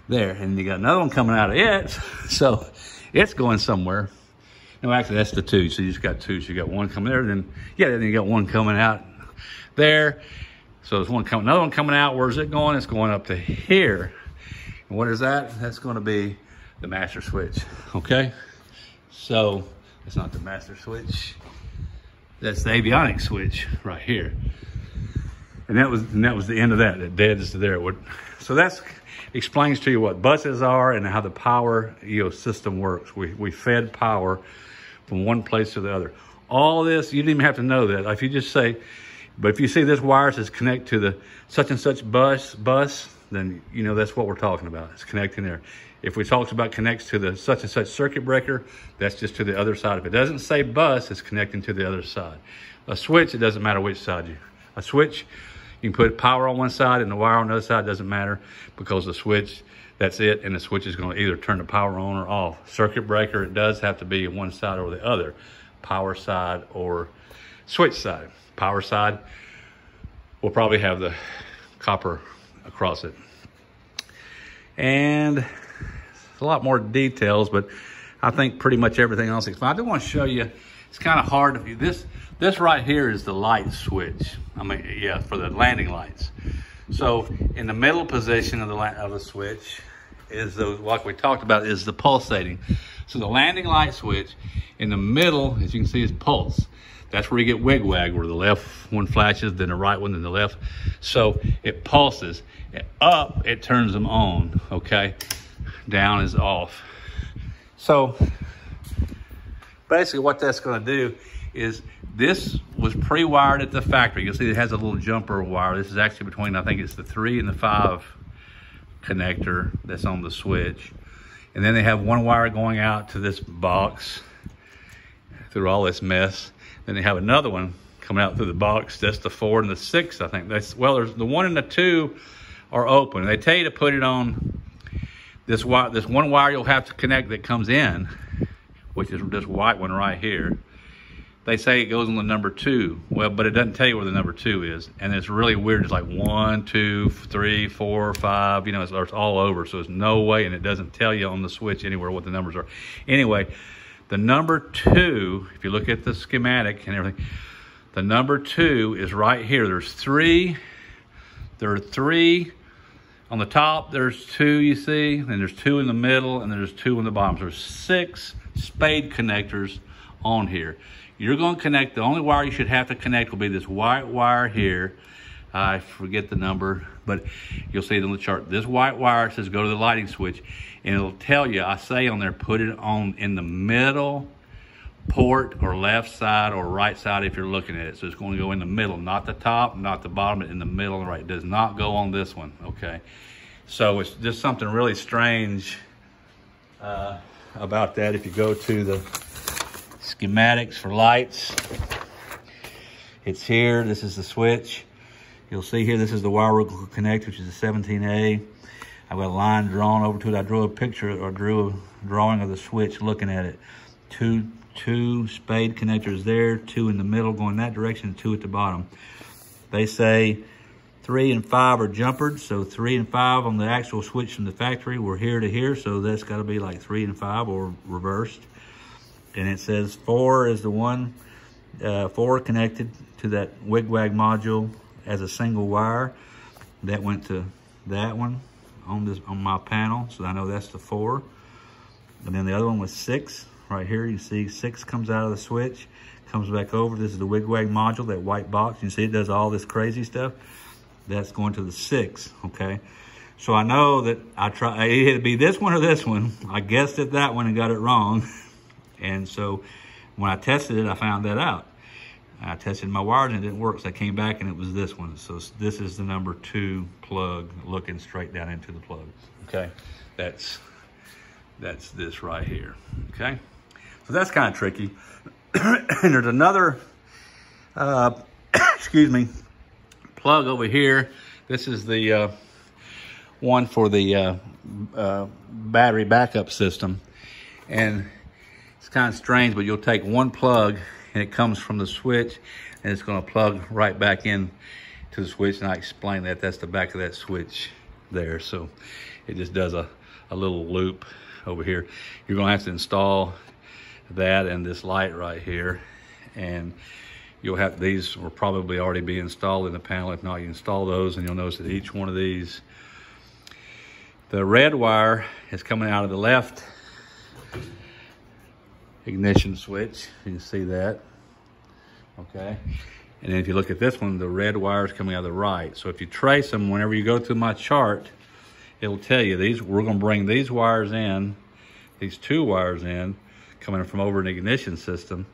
there. And you got another one coming out of it. So it's going somewhere. No, actually that's the 2. So you just got 2. So you got one coming there, then you got one coming out there. So there's another one coming out. Where's it going? It's going up to here. And what is that? That's going to be the master switch. Okay. So it's not the master switch. That's the avionics switch right here. And that was the end of that. It dead is there. So that explains to you what buses are and how the power system works. We fed power from one place to the other. All this, you didn't even have to know that. If you just say, but if you see this wire says connect to the such and such bus, then that's what we're talking about. It's connecting there. If we talk about connects to the such and such circuit breaker, that's just to the other side. If it doesn't say bus, it's connecting to the other side. A switch, it doesn't matter which side a switch, you can put power on one side and the wire on the other side, doesn't matter, because the switch, that's it, and the switch is going to either turn the power on or off. Circuit breaker, it does have to be one side or the other, power side or switch side. Power side will probably have the copper across it. And a lot more details, but I think pretty much everything else is fine. I do want to show you, it's kind of hard to view. This right here is the light switch. I mean, yeah, for the landing lights. So in the middle position of the switch is those, like we talked about, is the pulsating. So the landing light switch in the middle, as you can see, is pulse. That's where you get wig wag, where the left one flashes, then the right one, then the left. So it pulses. Up, it turns them on, okay? Down is off. So basically what that's gonna do is, this was pre-wired at the factory. You'll see it has a little jumper wire. This is actually between, I think it's the 3 and the 5 connector that's on the switch. And then they have one wire going out to this box through all this mess. Then they have another one coming out through the box. That's the 4 and the 6, I think. Well, there's the 1 and the 2 are open. They tell you to put it on this wire. This one wire you'll have to connect that comes in, which is this white one right here. They say it goes on the number 2. Well, but it doesn't tell you where the number 2 is. And it's really weird. It's like 1, 2, 3, 4, 5, you know, it's all over. So there's no way, and it doesn't tell you on the switch anywhere what the numbers are. Anyway, the number 2, if you look at the schematic and everything, the number 2 is right here. There are 3 on the top. There's 2, you see, and there's 2 in the middle, and there's 2 in the bottom. So there's 6 spade connectors on here. You're going to connect, the only wire you should have to connect will be this white wire here. I forget the number, but you'll see it on the chart. This white wire says go to the lighting switch, and it'll tell you, I say on there, put it on in the middle port or left side or right side if you're looking at it. So it's going to go in the middle, not the top, not the bottom, but in the middle and right. It does not go on this one, okay? So it's just something really strange about that. If you go to the schematics for lights, it's here. This is the switch. You'll see here, this is the wire we're going to connect, which is a 17A. I've got a line drawn over to it. I drew a picture or drew a drawing of the switch looking at it. Two spade connectors there, 2 in the middle going that direction, 2 at the bottom. They say 3 and 5 are jumpered, so 3 and 5 on the actual switch from the factory were here to here, so that's got to be like 3 and 5 or reversed. And it says 4 is the one, 4 connected to that Wig Wag module as a single wire. That went to that one on my panel, so I know that's the 4. And then the other one was 6. Right here, you see 6 comes out of the switch, comes back over. This is the Wig Wag module, that white box. You see it does all this crazy stuff. That's going to the 6, okay? So I know that it had to be this one or this one. I guessed at that one and got it wrong. And so when I tested it, I found that out. I tested my wires and it didn't work, so I came back and it was this one. So this is the number 2 plug looking straight down into the plug, okay? That's this right here, okay? So that's kind of tricky. And there's another, excuse me, plug over here. This is the one for the battery backup system. And it's kind of strange, but you'll take one plug and it comes from the switch and it's gonna plug right back in to the switch. And I explained that, that's the back of that switch there. So it just does a little loop over here. You're gonna have to install that and this light right here. And you'll have, these will probably already be installed in the panel. If not, you install those and you'll notice that each one of these, the red wire is coming out of the left ignition switch. You can see that, okay? And then if you look at this one, the red wire is coming out of the right. So if you trace them, whenever you go through my chart, it'll tell you these, we're gonna bring these wires in, these 2 wires in, coming from over an ignition system.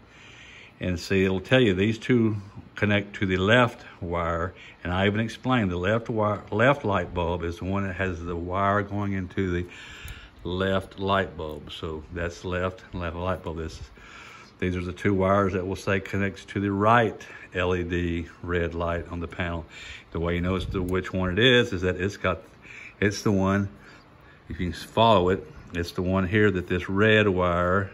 And see, it'll tell you these 2 connect to the left wire. And I even explained the left light bulb is the one that has the wire going into the left light bulb. So that's left light bulb. These are the 2 wires that will say connects to the right LED red light on the panel. The way you know which one it is that it's the one, if you follow it, it's the one here that this red wire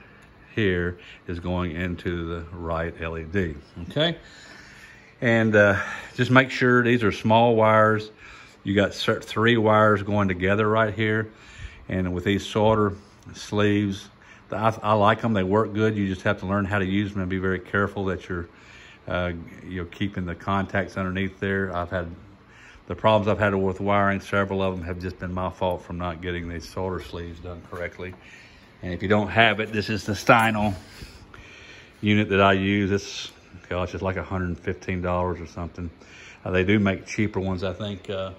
here is going into the right LED, okay? And just make sure these are small wires. you got 3 wires going together right here. And with these solder sleeves, I like them, they work good. You just have to learn how to use them and be very careful that you're keeping the contacts underneath there. The problems I've had with wiring, several of them have just been my fault from not getting these solder sleeves done correctly. And if you don't have it, this is the Steinel unit that I use. It's like $115 or something. They do make cheaper ones. I think a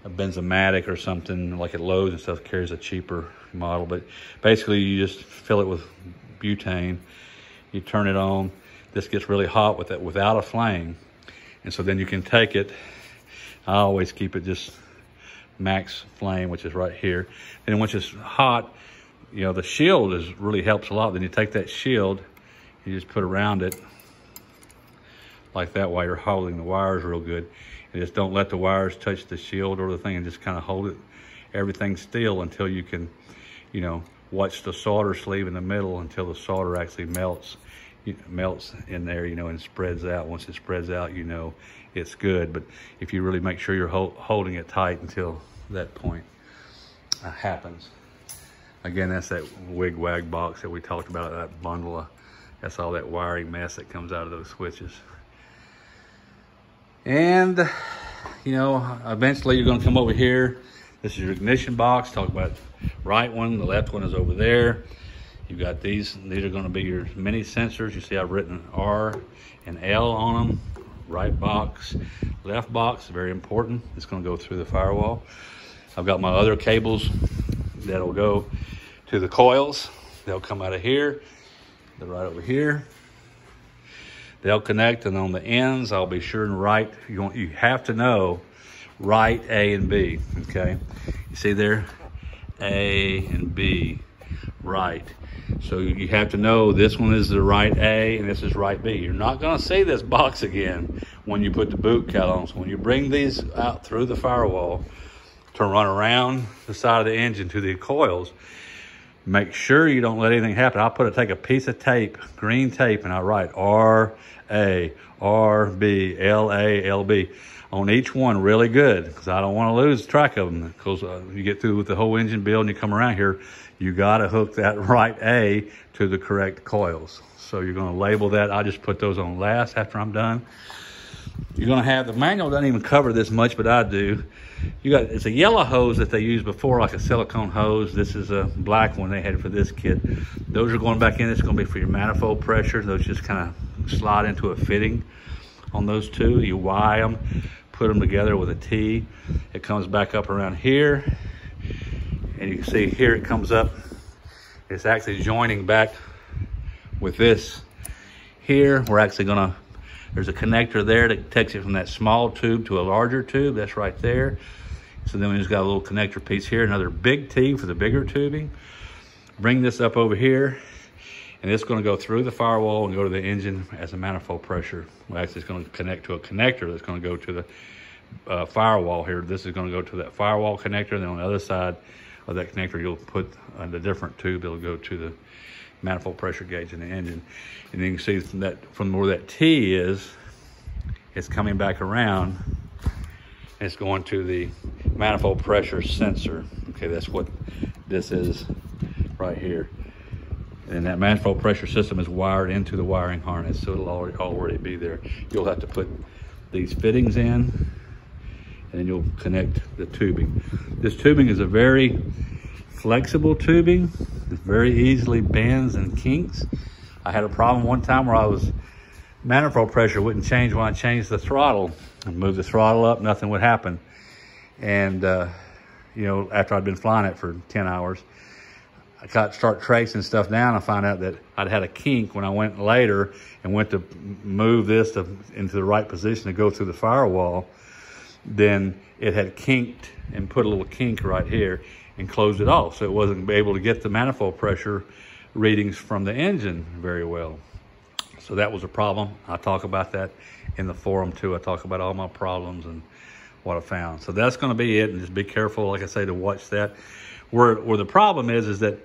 Benzomatic or something like at Lowe's and stuff carries a cheaper model. But basically you just fill it with butane. You turn it on. This gets really hot with it without a flame. And so then you can take it. I always keep it just max flame, which is right here. And once it's hot, the shield really helps a lot. Then you take that shield, you just put around it like that while you're holding the wires real good. And just don't let the wires touch the shield or the thing, and just kind of hold it, everything still until you can, watch the solder sleeve in the middle until the solder actually melts in there, and spreads out. Once it spreads out, it's good. But if you really make sure you're holding it tight until that point happens. Again, that's that Wig Wag Box that we talked about, that bundle. That's all that wiring mess that comes out of those switches. And, eventually you're going to come over here. This is your ignition box. Talk about right one. The left one is over there. You've got these. These are going to be your mini sensors. You see I've written R and L on them. Right box, left box, very important. It's going to go through the firewall. I've got my other cables that'll go to the coils. They'll come out of here. They're right over here. They'll connect, and on the ends, I'll be sure and write. You have to know right A and B, okay? You see there? A and B, right. So you have to know this one is the right A and this is right B. You're not going to see this box again when you put the boot cat on. So when you bring these out through the firewall to run around the side of the engine to the coils, make sure you don't let anything happen. Take a piece of tape, green tape, and I write R-A, R-B, L-A, L-B on each one really good, because I don't want to lose track of them. Because you get through with the whole engine build and you come around here, you got to hook that right A to the correct coils. So you're going to label that. I just put those on last after I'm done. You're going to have, the manual doesn't even cover this much, but I do. It's a yellow hose that they used before, like a silicone hose. This is a black one they had for this kit. Those are going back in. It's going to be for your manifold pressure. Those just kind of slide into a fitting on those two. You Y them, put them together with a T. It comes back up around here. And you can see here it comes up. It's actually joining back with this here. We're actually gonna, there's a connector there that takes it from that small tube to a larger tube. That's right there. So then we just got a little connector piece here, another big T for the bigger tubing. Bring this up over here, and it's gonna go through the firewall and go to the engine as a manifold pressure. Well, actually it's gonna connect to a connector that's gonna go to the firewall here. This is gonna go to that firewall connector, and then on the other side of that connector, you'll put the different tube. It'll go to the manifold pressure gauge in the engine. And then you can see from where that T is, it's coming back around. It's going to the manifold pressure sensor. Okay, that's what this is right here. And that manifold pressure system is wired into the wiring harness, so it'll already be there. You'll have to put these fittings in, and then you'll connect the tubing. This tubing is a very flexible tubing. It very easily bends and kinks. I had a problem one time where manifold pressure wouldn't change when I changed the throttle. I moved the throttle up, nothing would happen. And after I'd been flying it for 10 hours, I start tracing stuff down. I found out that I'd had a kink when I went later and went to move this into the right position to go through the firewall. Then it had kinked and put a little kink right here and closed it off. So it wasn't able to get the manifold pressure readings from the engine very well. So that was a problem. I talk about that in the forum too. I talk about all my problems and what I found. So that's gonna be it, and just be careful, like I say, to watch that. Where the problem is that,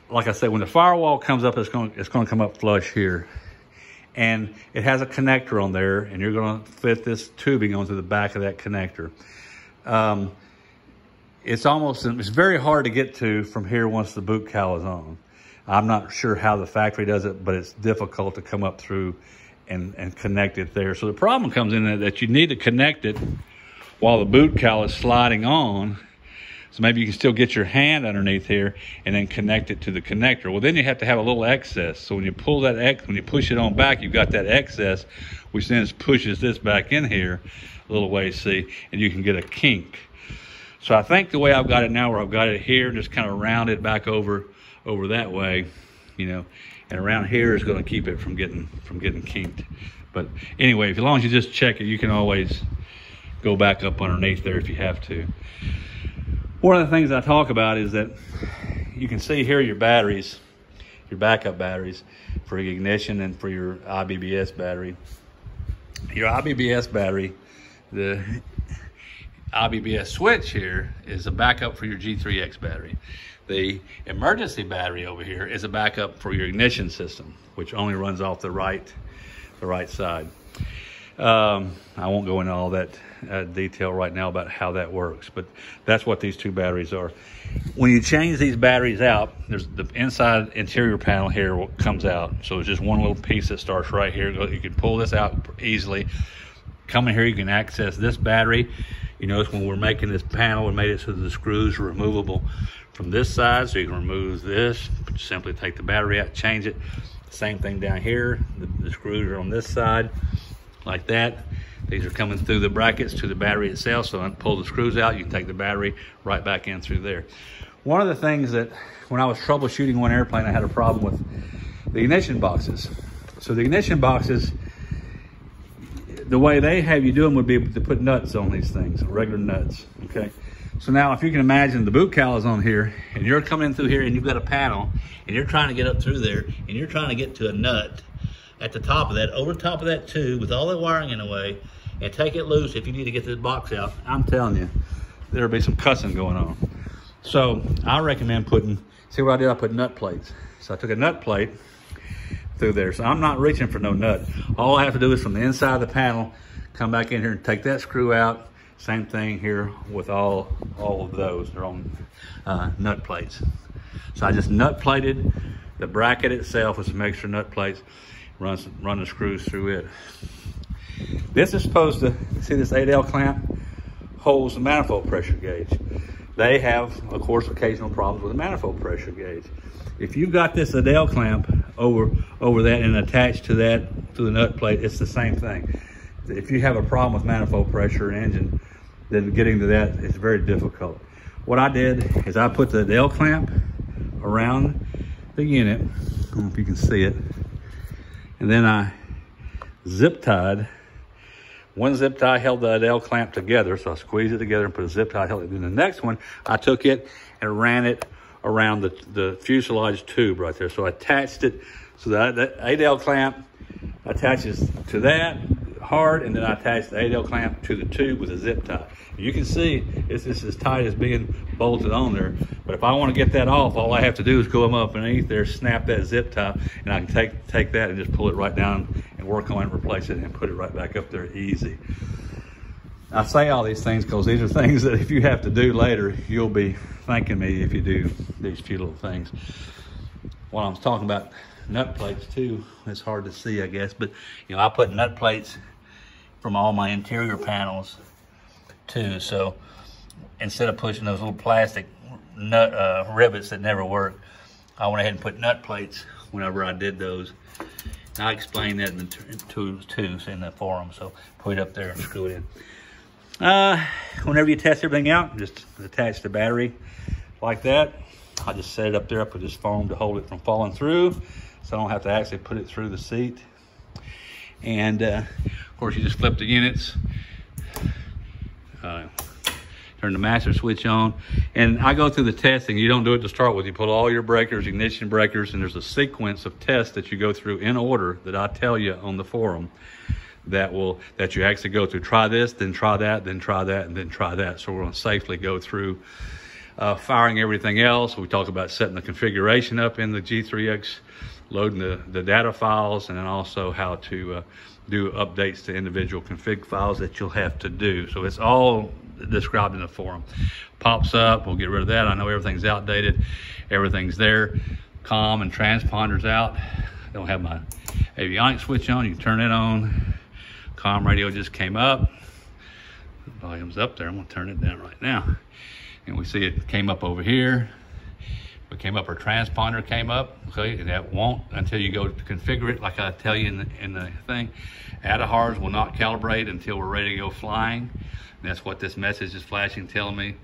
like I said, when the firewall comes up, it's gonna come up flush here. And it has a connector on there, and you're gonna fit this tubing onto the back of that connector. It's very hard to get to from here once the boot cowl is on. I'm not sure how the factory does it, but it's difficult to come up through and connect it there. So the problem comes in that you need to connect it while the boot cowl is sliding on. So maybe you can still get your hand underneath here and then connect it to the connector. Well, then you have to have a little excess. So when you pull that, when you push it on back, you've got that excess, which then pushes this back in here a little ways, see, and you can get a kink. So I think the way I've got it now, where I've got it here, just kind of round it back over that way, you know, and around here is going to keep it from getting kinked. But anyway, as long as you just check it, you can always go back up underneath there if you have to. One of the things I talk about is that you can see here your batteries, your backup batteries for your ignition and for your IBBS battery. Your IBBS battery, the IBBS switch here is a backup for your G3X battery. The emergency battery over here is a backup for your ignition system, which only runs off the right side. I won't go into all that detail right now about how that works, but that's what these two batteries are. When you change these batteries out, there's the inside interior panel here comes out. So it's just one little piece that starts right here. You can pull this out easily. Come in here, you can access this battery. You notice when we're making this panel, we made it so the screws are removable from this side, so you can remove this. Simply take the battery out, change it. Same thing down here. The screws are on this side, like that. These are coming through the brackets to the battery itself, so pull the screws out, you can take the battery right back in through there. One of the things that, when I was troubleshooting one airplane, I had a problem with the ignition boxes. So the ignition boxes, the way they have you do them would be to put nuts on these things, regular nuts, okay? So now if you can imagine the boot cowl is on here, and you're coming in through here and you've got a panel, and you're trying to get up through there, and you're trying to get to a nut at the top of that, over the top of that tube with all that wiring in the way, and take it loose if you need to get this box out. I'm telling you, there'll be some cussing going on. So I recommend see what I did? I put nut plates. So I took a nut plate through there. So I'm not reaching for no nut. All I have to do is from the inside of the panel, come back in here and take that screw out. Same thing here with all of those. They're on nut plates. So I just nut plated the bracket itself with some extra nut plates, run the screws through it. This is supposed to, see this 8L clamp holds the manifold pressure gauge. They have, of course, occasional problems with the manifold pressure gauge. If you've got this 8L clamp over that and attached to that, to the nut plate, it's the same thing. If you have a problem with manifold pressure in engine, then getting to that is very difficult. What I did is I put the 8L clamp around the unit, I don't know if you can see it, and then I zip tied. One zip tie held the 8L clamp together, so I squeezed it together and put a zip tie, held it. Then the next one, I took it and ran it around the fuselage tube right there. So I attached it, so that 8L clamp attaches to that hard, and then I attached the 8L clamp to the tube with a zip tie. You can see it's as tight as being bolted on there, but if I want to get that off, all I have to do is go up underneath there, snap that zip tie, and I can take that and just pull it right down and work on it, replace it, and put it right back up there easy. I say all these things because these are things that if you have to do later, you'll be thanking me if you do these few little things. While I'm talking about nut plates too, it's hard to see, I guess, but you know, I put nut plates from all my interior panels too. So instead of pushing those little plastic nut rivets that never work, I went ahead and put nut plates whenever I did those. And I explained that in the too in the forum, so put it up there and screw it in. Whenever you test everything out, just attach the battery like that. I just set it up there. I put this foam to hold it from falling through, so I don't have to actually put it through the seat. And of course, you just flip the units, turn the master switch on, and I go through the testing. You don't do it to start with. You put all your breakers, ignition breakers, and there's a sequence of tests that you go through in order that I tell you on the forum that you actually go through. Try this, then try that, then try that, and then try that. So we're going to safely go through firing everything else. We talk about setting the configuration up in the G3X, loading the data files, and then also how to do updates to individual config files that you'll have to do. So it's all described in the forum. Pops up, we'll get rid of that. I know everything's outdated. Everything's there. COM and transponders out. Don't have my avionics switch on. You can turn it on. COM radio just came up. The volume's up there. I'm gonna turn it down right now. And we see it came up over here. It came up, our transponder came up. Okay, and that won't until you go to configure it, like I tell you in the thing. ADAHARs will not calibrate until we're ready to go flying. And that's what this message is flashing, telling me.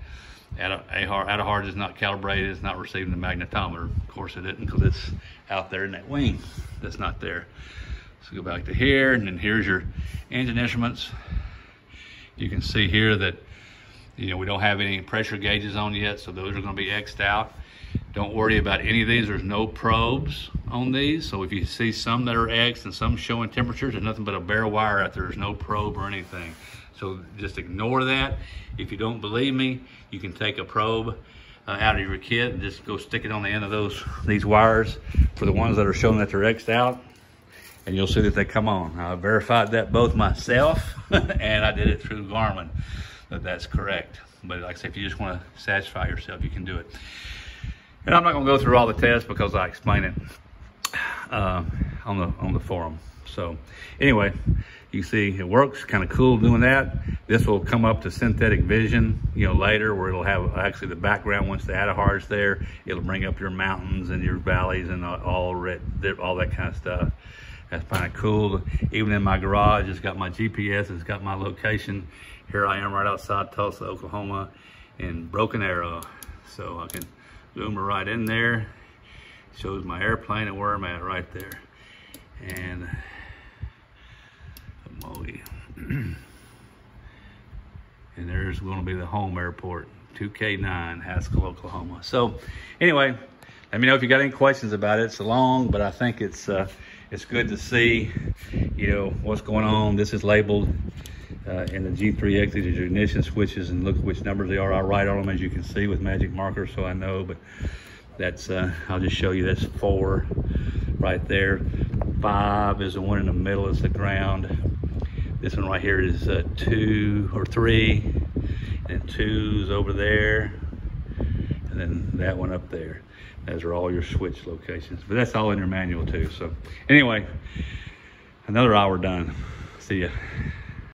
ADAHAR is not calibrated, it's not receiving the magnetometer. Of course it isn't, because it's out there in that wing that's not there. So go back to here, and then here's your engine instruments. You can see here that, you know, we don't have any pressure gauges on yet, so those are going to be X'd out. Don't worry about any of these. There's no probes on these. So if you see some that are X'd and some showing temperatures, there's nothing but a bare wire out there. There's no probe or anything. So just ignore that. If you don't believe me, you can take a probe out of your kit and just go stick it on the end of these wires for the ones that are showing that they're X'd out, and you'll see that they come on. I verified that both myself and I did it through Garmin, that's correct. But like I say, if you just want to satisfy yourself, you can do it. And I'm not going to go through all the tests because I explain it on the forum. So anyway, you see it works, kind of cool doing that. This will come up to synthetic vision, you know, later, where it'll have actually the background. Once the ADAHAR is there, it'll bring up your mountains and your valleys and all that kind of stuff. That's kind of cool. Even in my garage, it's got my GPS, it's got my location. Here I am right outside Tulsa, Oklahoma in Broken Arrow. So I can zoom right in there. Shows my airplane and where I'm at right there. And and there's going to be the home airport, 2K9, Haskell, Oklahoma. So anyway, let me know if you got any questions about it. It's long, but I think it's good to see, you know, what's going on. This is labeled in the G3X. These are your ignition switches, and look which numbers they are. I write on them, as you can see, with magic markers, so I know. But that's I'll just show you. That's 4 right there. 5 is the one in the middle. Is the ground. This one right here is 2 or 3, and 2 is over there, and then that one up there. Those are all your switch locations, but that's all in your manual too. So anyway, another hour done. See ya.